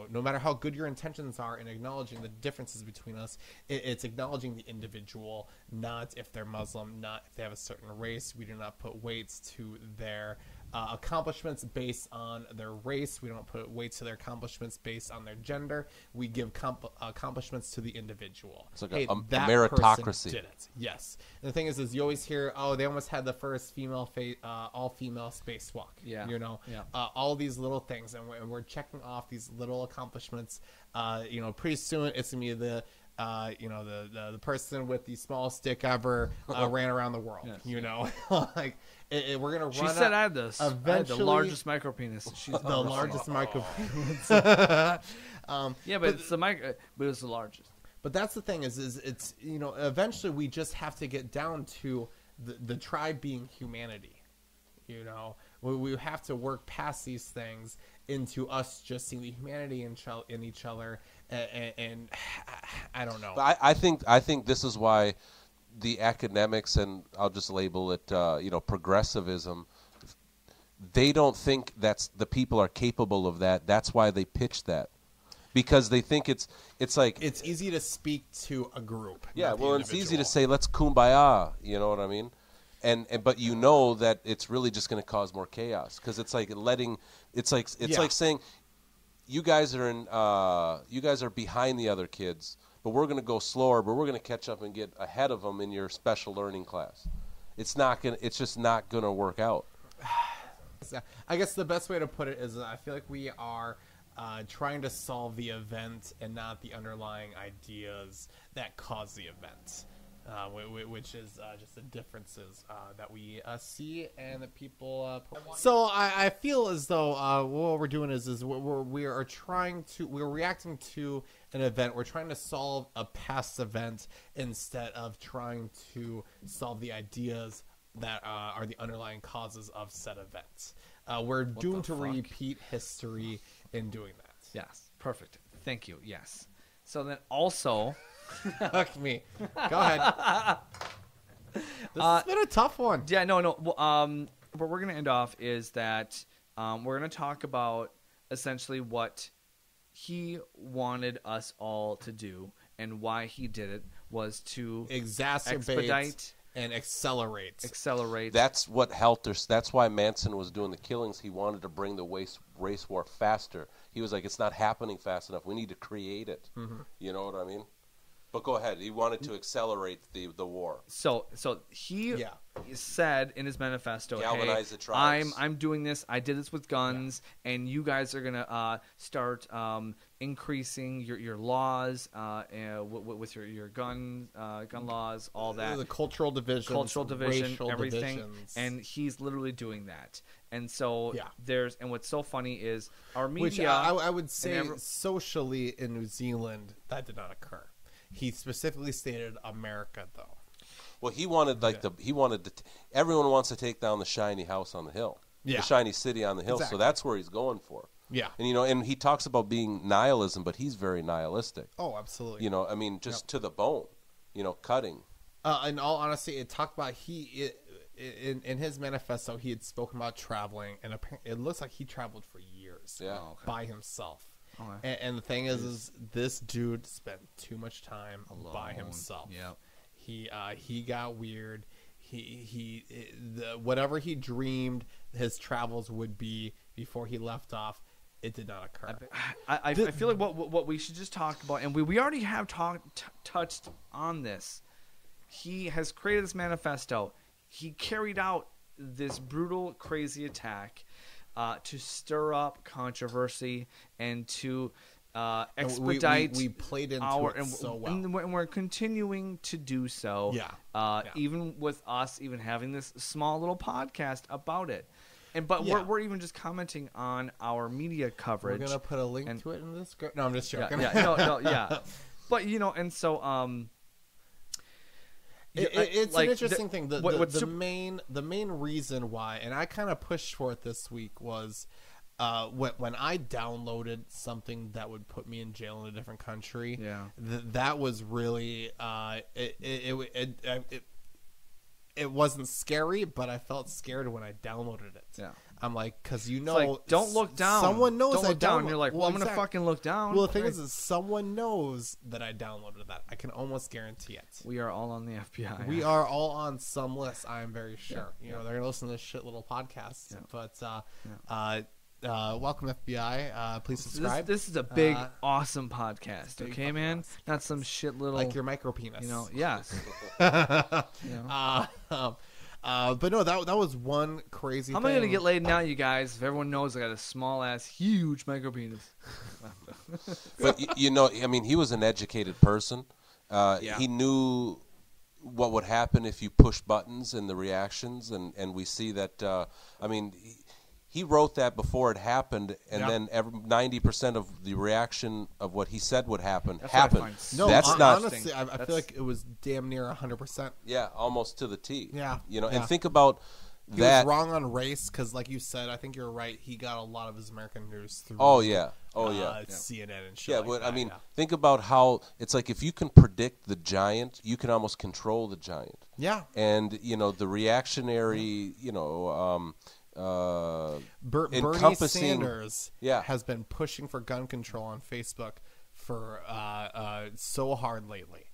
S2: no matter how good your intentions are in acknowledging the differences between us, it's acknowledging the individual, not if they're Muslim, not if they have a certain race. We do not put weights to their accomplishments based on their race. We don't put weights to their accomplishments based on their gender. We give accomplishments to the individual.
S4: It's like
S2: that
S4: meritocracy.
S2: person did it. Yes. And the thing is you always hear, they almost had the first all-female spacewalk.
S3: Yeah.
S2: All these little things, and we're checking off these little accomplishments. Pretty soon it's gonna be you know, the person with the smallest dick ever ran around the world.
S3: Yes.
S2: You know, like we're gonna run.
S3: She said I had the
S2: eventually
S3: largest micro penis. She's
S2: the largest micro.
S3: Yeah, but it's the micro, but it's the largest.
S2: But that's the thing is it's, you know, eventually we just have to get down to the tribe being humanity. You know, we have to work past these things into us just seeing the humanity in each other, and I don't know.
S4: But I think this is why the academics, and I'll just label it, you know, progressivism. They don't think that's the people are capable of that. That's why they pitch that, because they think it's like
S2: it's easy to speak to a group.
S4: yeah.
S2: not the
S4: Well, it's easy
S2: individual.
S4: to say let's kumbaya. You know what I mean? And but you know that it's really just going to cause more chaos, because it's like letting it's like saying you guys are behind the other kids, but we're going to go slower, but we're going to catch up and get ahead of them in your special learning class. It's just not going to work out.
S2: I guess the best way to put it is I feel like we are trying to solve the event and not the underlying ideas that cause the event. Which is just the differences that we see and that people. So I feel as though what we're doing is we're reacting to an event. We're trying to solve a past event instead of trying to solve the ideas that are the underlying causes of said events. We're doomed to repeat history in doing that.
S3: Yes, perfect. Thank you. Yes. So then also.
S2: Fuck me. Go ahead. This has been a tough one.
S3: Yeah, no. What we're gonna end off is that we're gonna talk about essentially what he wanted us all to do and why he did it was to
S2: Exacerbate and accelerate.
S4: That's what Helter. That's why Manson was doing the killings. He wanted to bring the race war faster. He was like, it's not happening fast enough. We need to create it. Mm-hmm. You know what I mean? But go ahead. He wanted to accelerate the war.
S3: So he said in his manifesto,
S4: Galvanize
S3: hey,
S4: the tribes.
S3: I'm doing this. I did this with guns, and you guys are gonna start increasing your laws with your gun laws, all that.
S2: The cultural division,
S3: everything.
S2: divisions.
S3: And he's literally doing that. And so
S2: Yeah.
S3: and what's so funny is our media.
S2: Which I would say socially in New Zealand that did not occur. He specifically stated America, though.
S4: Well, he wanted everyone wants to take down the shiny house on the hill, the shiny city on the hill.
S2: Exactly.
S4: So that's where he's going for.
S2: Yeah,
S4: and and he talks about being nihilism, but he's very nihilistic.
S2: Oh, absolutely.
S4: You know, I mean, just to the bone. You know, cutting.
S2: In all honesty, it talked about in his manifesto he had spoken about traveling, and it looks like he traveled for years.
S4: Yeah.
S2: By himself.
S3: Okay.
S2: And the thing is this dude spent too much time
S3: alone
S2: by himself.
S3: Yep.
S2: He got weird. Whatever he dreamed his travels would be before he left off, it did not occur.
S3: I feel like what we should just talk about, and we already have touched on this. He has created this manifesto. He carried out this brutal, crazy attack to stir up controversy and to expedite.
S2: We played into it so well.
S3: And we're continuing to do so.
S2: Yeah.
S3: Even with us even having this small little podcast about it. But we're even just commenting on our media coverage.
S2: We're going to put a link to it in the script. No, I'm just joking.
S3: Yeah. But, and so...
S2: it's
S3: like
S2: an interesting thing. The main reason why, and I kind of pushed for it this week, was when I downloaded something that would put me in jail in a different country.
S3: Yeah,
S2: that was really it wasn't scary, but I felt scared when I downloaded it.
S3: Yeah.
S2: I'm like, because
S3: like, don't look down.
S2: Someone knows
S3: don't
S2: I
S3: look down.
S2: downloaded.
S3: You're like, well, I'm gonna fucking look down.
S2: Well, the thing is someone knows that I downloaded that. I can almost guarantee it.
S3: We are all on the FBI.
S2: We are all on some list. I am very sure. They're gonna listen to this shit little podcast.
S3: Yeah.
S2: But welcome FBI. Please subscribe.
S3: This is a big, awesome podcast. Okay, man. Not some shit little
S2: like your micro penis.
S3: Yes.
S2: But no, that was one crazy
S3: How
S2: thing.
S3: am I going to get laid now, you guys, if everyone knows I got a small-ass, huge micro penis?
S4: But, I mean, he was an educated person.
S3: Yeah.
S4: He knew what would happen if you push buttons and the reactions, and we see that. I mean, he wrote that before it happened, and
S2: Yeah.
S4: then 90% of the reaction of what he said would happen
S3: That's what I
S4: happened.
S3: find so
S2: No,
S4: That's not.
S2: honestly. I feel like it was damn near 100%.
S4: Yeah, almost to the T.
S2: Yeah,
S4: You know,
S2: yeah.
S4: and think about
S2: He
S4: that.
S2: was wrong on race because, like you said, I think you're right. He got a lot of his American news through.
S4: Oh yeah. Oh yeah.
S2: CNN and shit.
S4: Yeah,
S2: like
S4: but
S2: that,
S4: I mean,
S2: yeah.
S4: think about how it's like if you can predict the giant, you can almost control the giant.
S2: Yeah.
S4: And you know the reactionary, you know,
S2: Bernie
S4: encompassing-
S2: Sanders
S4: Yeah.
S2: has been pushing for gun control on Facebook for so hard lately.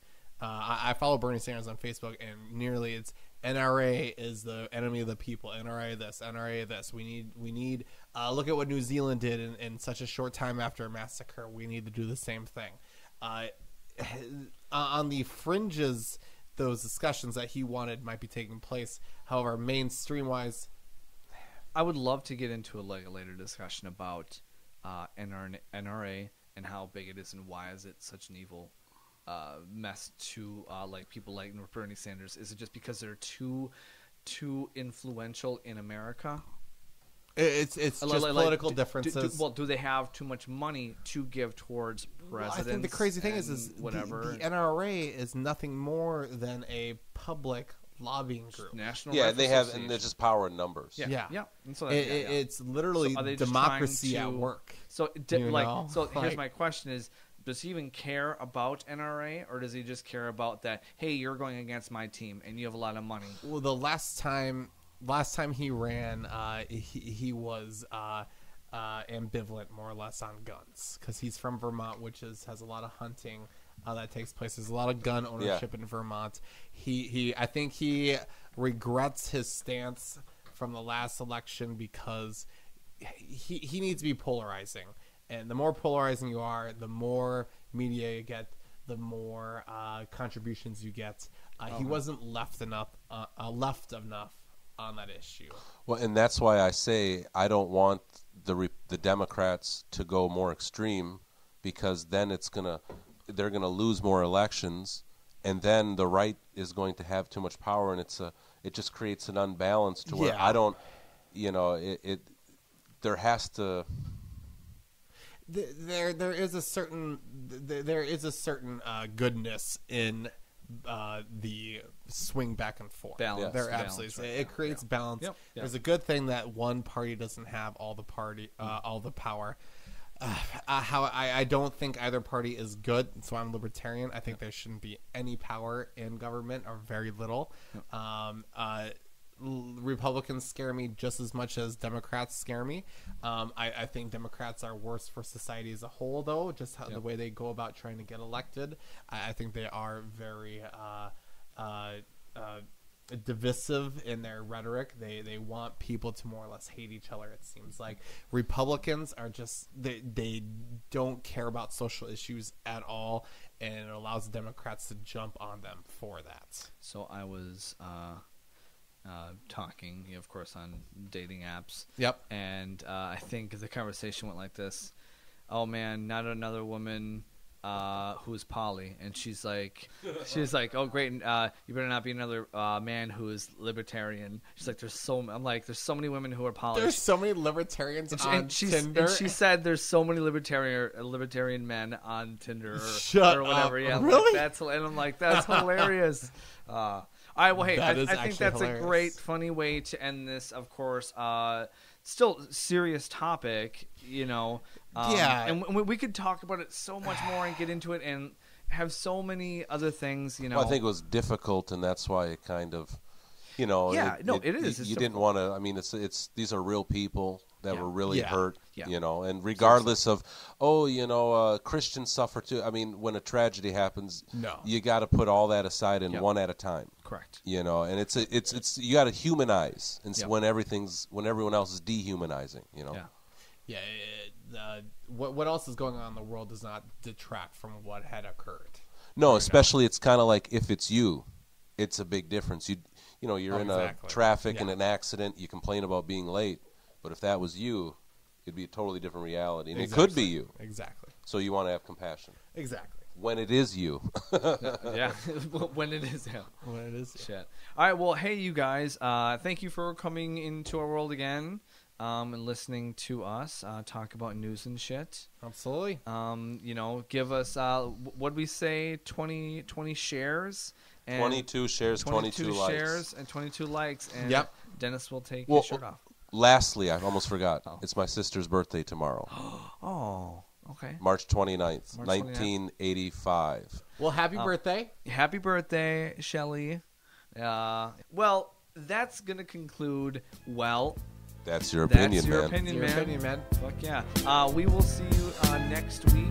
S2: I follow Bernie Sanders on Facebook, and nearly it's NRA is the enemy of the people. NRA this, NRA this. We need. Look at what New Zealand did in such a short time after a massacre. We need to do the same thing. On the fringes, those discussions that he wanted might be taking place. However, mainstream wise,
S3: I would love to get into a later discussion about NRA and how big it is and why is it such an evil mess to like people like Bernie Sanders. Is it just because they're too influential in America?
S2: it's just political differences.
S3: Do they have too much money to give towards presidents?
S2: I think the crazy thing is
S3: whatever
S2: the NRA is nothing more than a public lobbying group.
S3: National.
S4: yeah,
S3: Rifle
S4: they have,
S3: Association.
S4: and they're just power in numbers.
S3: Yeah. And so
S2: It's literally
S3: So are they just
S2: democracy
S3: trying
S2: at
S3: to-
S2: work.
S3: So,
S2: You know?
S3: here's
S2: Like-
S3: my question: is does he even care about NRA, or does he just care about that? Hey, you're going against my team, and you have a lot of money.
S2: Well, the last time he ran, he was ambivalent more or less on guns because he's from Vermont, which has a lot of hunting that takes place. There's a lot of gun ownership in Vermont. I think he regrets his stance from the last election because he needs to be polarizing. And the more polarizing you are, the more media you get, the more contributions you get. He wasn't left enough on that issue.
S4: Well, and that's why I say I don't want the Democrats to go more extreme, because then they're gonna lose more elections, and then the right is going to have too much power, and it just creates an unbalance to where
S2: Yeah.
S4: I don't, there has to.
S2: There is a certain goodness in the swing back and forth.
S3: Balance.
S2: There
S3: Balance,
S2: absolutely
S3: right.
S2: is. It creates balance.
S3: Yep.
S2: There's a good thing that one party doesn't have all the power. I don't think either party is good, so I'm libertarian. I think there shouldn't be any power in government, or very little. Republicans scare me just as much as Democrats scare me. I think Democrats are worse for society as a whole, though, just the way they go about trying to get elected. I think they are very divisive in their rhetoric. They want people to more or less hate each other, it seems like. Republicans are just, they don't care about social issues at all, and it allows Democrats to jump on them for that.
S3: So I was talking, of course, on dating apps.
S2: Yep.
S3: And I think the conversation went like this: "Oh man, not another woman who's poly." And she's like, "Oh great, you better not be another man who is libertarian." She's like, "There's so many women who are poly."
S2: There's so many libertarians on Tinder.
S3: And she said, "There's so many libertarian men on Tinder
S2: Shut
S3: or whatever."
S2: up.
S3: Yeah, I'm
S2: Really?
S3: like, and I'm like, "That's hilarious." All right, well, hey, I
S2: That is
S3: think
S2: actually
S3: that's
S2: hilarious.
S3: a great, funny way to end this. Of course, still serious topic,
S2: Yeah.
S3: and we could talk about it so much more and get into it and have so many other things.
S4: Well, I think it was difficult, and that's why it kind of,
S3: Yeah, it is. It's
S4: You didn't want to. I mean, it's these are real people that were really
S2: Yeah.
S4: hurt.
S3: Yeah.
S4: And regardless of, Christians suffer too. I mean, when a tragedy happens,
S2: No.
S4: you got to put all that aside and
S3: Yeah.
S4: one at a time.
S3: correct.
S4: And it's you got to humanize, and
S3: Yeah.
S4: when everyone else is dehumanizing.
S3: Yeah.
S2: Yeah. What else is going on in the world does not detract from what had occurred.
S4: No, especially it's kind of like if it's you, it's a big difference. You're in
S2: Exactly.
S4: a traffic in
S2: Yeah.
S4: an accident. You complain about being late, but if that was you, it'd be a totally different reality, and it could be you.
S2: Exactly.
S4: So you want to have compassion.
S2: Exactly.
S4: when it is you.
S3: Yeah, when it is him.
S2: When it is.
S3: Shit. All right, well, hey, you guys. Thank you for coming into our world again and listening to us talk about news and shit.
S2: Absolutely.
S3: Give us, what'd we say, 20 shares? And
S4: 22 shares, 22 likes.
S3: shares and 22 likes. And
S2: Yep.
S3: Dennis will take
S4: Well,
S3: his shirt off.
S4: Lastly, I almost forgot.
S3: Oh.
S4: It's my sister's birthday tomorrow,
S3: Oh, okay.
S4: March 29th,
S3: March 29th.
S4: 1985.
S2: Well, happy birthday.
S3: Happy birthday, Shelly. Well, that's going to conclude,
S4: That's your opinion,
S3: that's your
S4: man.
S3: opinion,
S2: Your
S3: man.
S2: opinion, man.
S3: Fuck yeah. We will see you next week.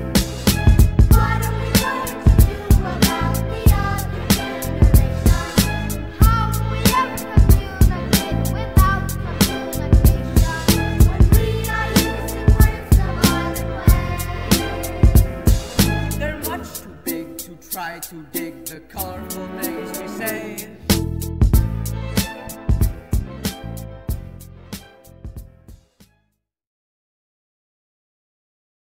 S5: What are we going to do about the other generation? How will we ever communicate without communication? When we are using words of other ways.
S1: They're much too big to try to dig the color